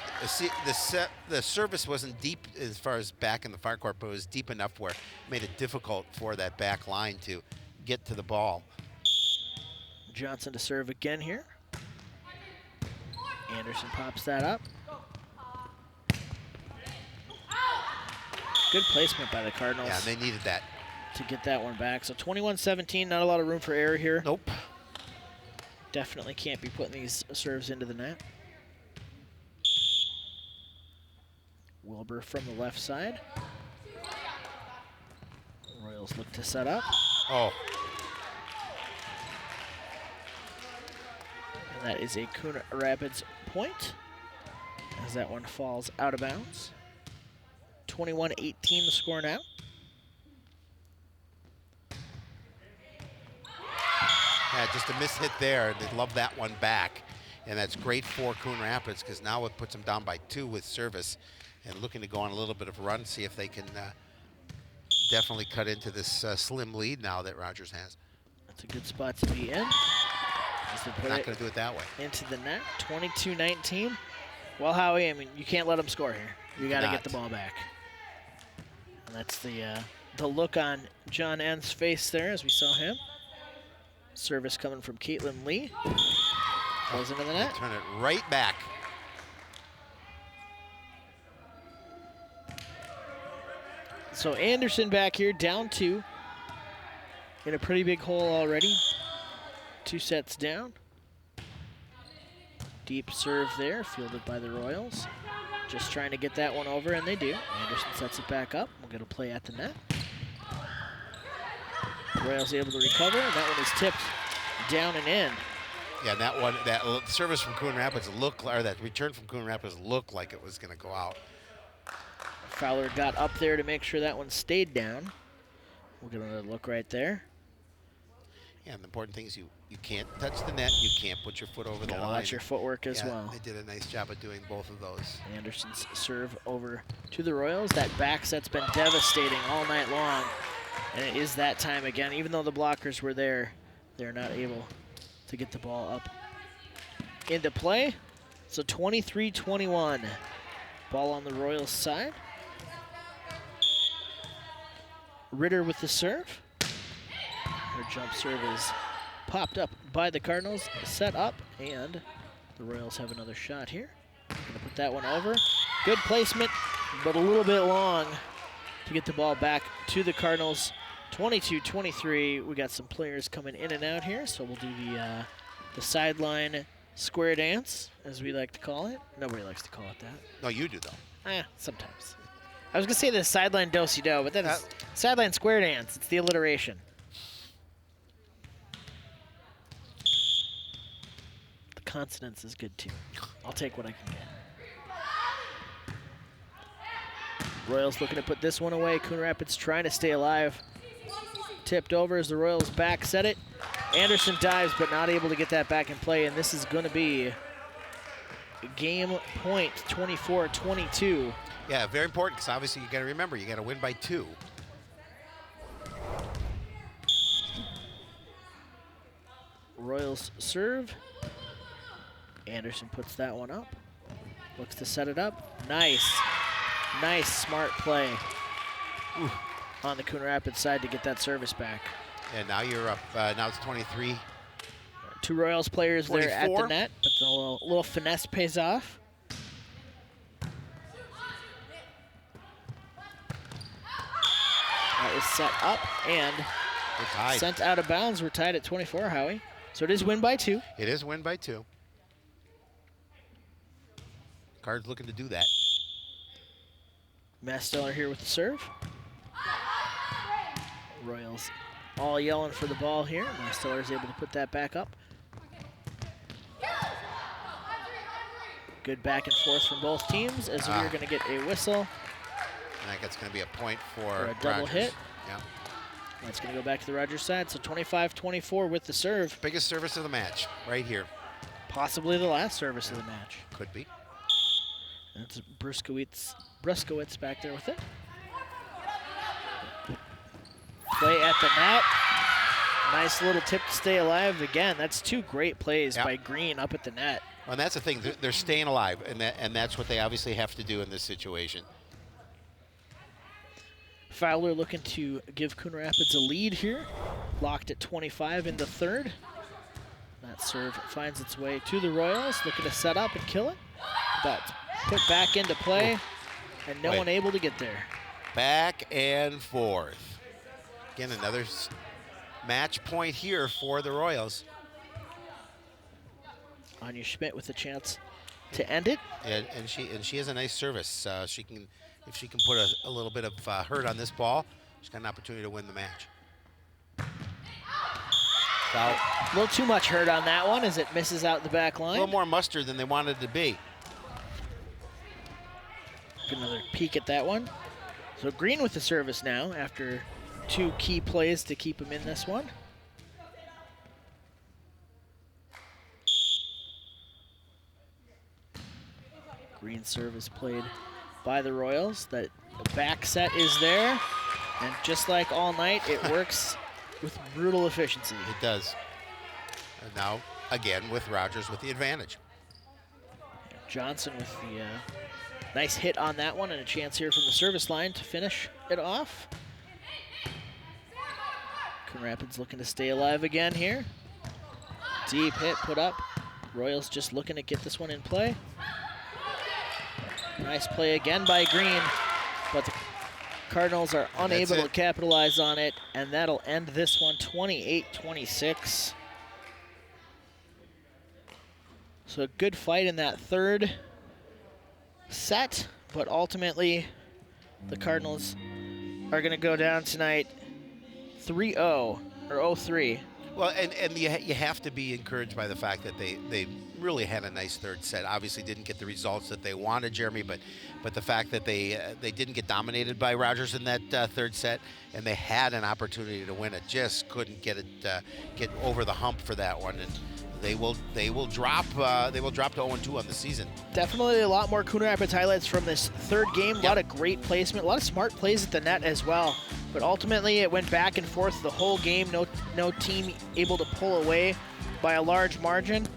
B: the service wasn't deep as far as back in the far court, but it was deep enough where it made it difficult for that back line to get to the ball.
A: Johnson to serve again here. Anderson pops that up. Good placement by the Cardinals.
B: Yeah, they needed that.
A: To get that one back. So 21-17, not a lot of room for error here.
B: Nope.
A: Definitely can't be putting these serves into the net. Wilbur from the left side. Royals look to set up.
B: Oh.
A: And that is a Coon Rapids point, as that one falls out of bounds. 21-18 the score now.
B: Yeah, just a miss hit there. They love that one back. And that's great for Coon Rapids because now it puts them down by 2 with service and looking to go on a little bit of a run, see if they can definitely cut into this slim lead now that Rogers has.
A: That's a good spot to be in.
B: They're not going to do it that way.
A: Into the net, 22-19. Well, Howie, I mean, you can't let them score here. You got to get the ball back. And that's the look on John N's face there as we saw him. Service coming from Caitlin Lee. Goes into the net.
B: Turn it right back.
A: So Anderson back here, down 2. In a pretty big hole already. 2 sets down. Deep serve there, fielded by the Royals. Just trying to get that one over, and they do. Anderson sets it back up. We'll get a play at the net. Royals able to recover, and that one is tipped down and in.
B: Yeah, that service from Coon Rapids that return from Coon Rapids looked like it was going to go out.
A: Fowler got up there to make sure that one stayed down. We'll get another look right there.
B: Yeah, and the important thing is you can't touch the net, you can't put your foot over the line.
A: Watch your footwork as well.
B: They did a nice job of doing both of those.
A: Anderson's serve over to the Royals. That back set's been devastating all night long. And it is that time again. Even though the blockers were there, they're not able to get the ball up into play. So 23-21. Ball on the Royals side. Ritter with the serve. Her jump serve is popped up by the Cardinals, set up, and the Royals have another shot here. Gonna put that one over. Good placement, but a little bit long to get the ball back to the Cardinals. 22-23. We got some players coming in and out here, so we'll do the sideline square dance, as we like to call it. Nobody likes to call it that.
B: No, you do though.
A: Sometimes. I was gonna say the sideline do-si-do, but then it's sideline square dance. It's the alliteration. The consonants is good too. I'll take what I can get. Royals looking to put this one away. Coon Rapids trying to stay alive. Tipped over as the Royals back set it. Anderson dives, but not able to get that back in play, and this is going to be game point, 24-22.
B: Yeah, very important, because obviously you got to remember, you got to win by 2.
A: Royals serve. Anderson puts that one up. Looks to set it up. Nice. Nice, smart play.
B: Ooh.
A: on the Coon Rapids side to get that service back.
B: And now you're up. Now it's 23.
A: 2 Royals players there at the
B: 24.
A: net, but the little finesse pays off. That is set up and
B: We're tied.
A: sent out of bounds. We're tied at 24, Howie. So it is win by 2.
B: It is win by 2. Cards looking to do that.
A: Masteller here with the serve. Royals all yelling for the ball here. Masteller is able to put that back up. Good back and forth from both teams as we're going to get a whistle.
B: And I think it's going to be a point for
A: a double
B: Rogers.
A: hit.
B: Yeah.
A: That's going to go back to the Rogers side. So 25-24 with the serve.
B: Biggest service of the match right here.
A: Possibly the last service of the match.
B: Could be.
A: That's Bruskowitz back there with it. Play at the net. Nice little tip to stay alive. Again, that's 2 great plays by Green up at the net.
B: Well, and that's the thing. They're staying alive, and that's what they obviously have to do in this situation.
A: Fowler looking to give Coon Rapids a lead here. Locked at 25 in the third. That serve finds its way to the Royals, looking to set up and kill it. That's put back into play, and no one able to get there.
B: Back and forth. Again, another match point here for the Royals.
A: Anya Schmidt with a chance to end it.
B: And she has a nice service. She can, if she can put a little bit of hurt on this ball, she's got an opportunity to win the match. Foul.
A: A little too much hurt on that one as it misses out the back
B: A
A: line.
B: little more mustard than they wanted to be.
A: Get another peek at that one. So Green with the service now after 2 key plays to keep him in this one. Green service played by the Royals. That the back set is there, and just like all night, it works with brutal efficiency.
B: It does. And now, again, with Rogers with the advantage.
A: Johnson with the nice hit on that one, and a chance here from the service line to finish it off. Coon Rapids looking to stay alive again here. Deep hit put up. Royals just looking to get this one in play. Nice play again by Green, but the Cardinals are unable to capitalize on it, and that'll end this one 28-26. So a good fight in that third set, but ultimately the Cardinals are going to go down tonight 3-0 or 0-3.
B: Well, and you have to be encouraged by the fact that they really had a nice third set. Obviously didn't get the results that they wanted, Jeremy, but the fact that they didn't get dominated by Rogers in that third set, and they had an opportunity to win it, just couldn't get over the hump for that one, and they will drop to 0-2 on the season.
A: Definitely a lot more Coon Rapids highlights from this third game. A lot of great placement, a lot of smart plays at the net as well. But ultimately, it went back and forth the whole game. No team able to pull away by a large margin.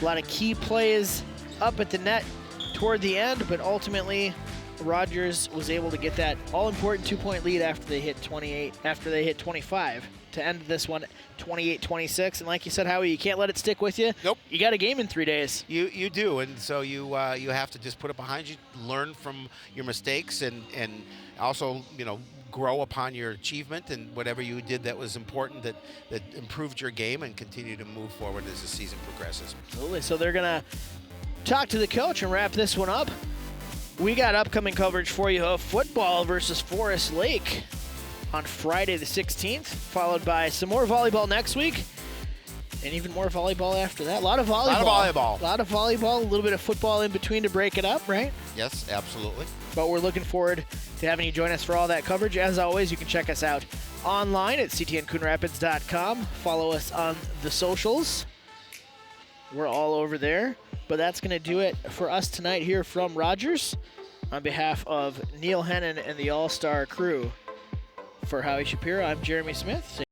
A: A lot of key plays up at the net toward the end, but ultimately, Rogers was able to get that all-important 2-point lead after they hit 25 to end this one 28-26. And like you said, Howie, you can't let it stick with you.
B: Nope.
A: You got a game in 3 days.
B: You do, and so you have to just put it behind you, learn from your mistakes, and also grow upon your achievement and whatever you did that was important that improved your game, and continue to move forward as the season progresses.
A: Absolutely. So they're gonna talk to the coach and wrap this one up. We got upcoming coverage for you of football versus Forest Lake on Friday the 16th, followed by some more volleyball next week, and even more volleyball after that. A lot of volleyball. A little bit of football in between to break it up, right?
B: Yes, absolutely.
A: But we're looking forward to having you join us for all that coverage. As always, you can check us out online at ctncoonrapids.com. Follow us on the socials. We're all over there. But that's going to do it for us tonight here from Rogers. On behalf of Neil Hennon and the All-Star crew, for Howie Shapiro, I'm Jeremy Smith.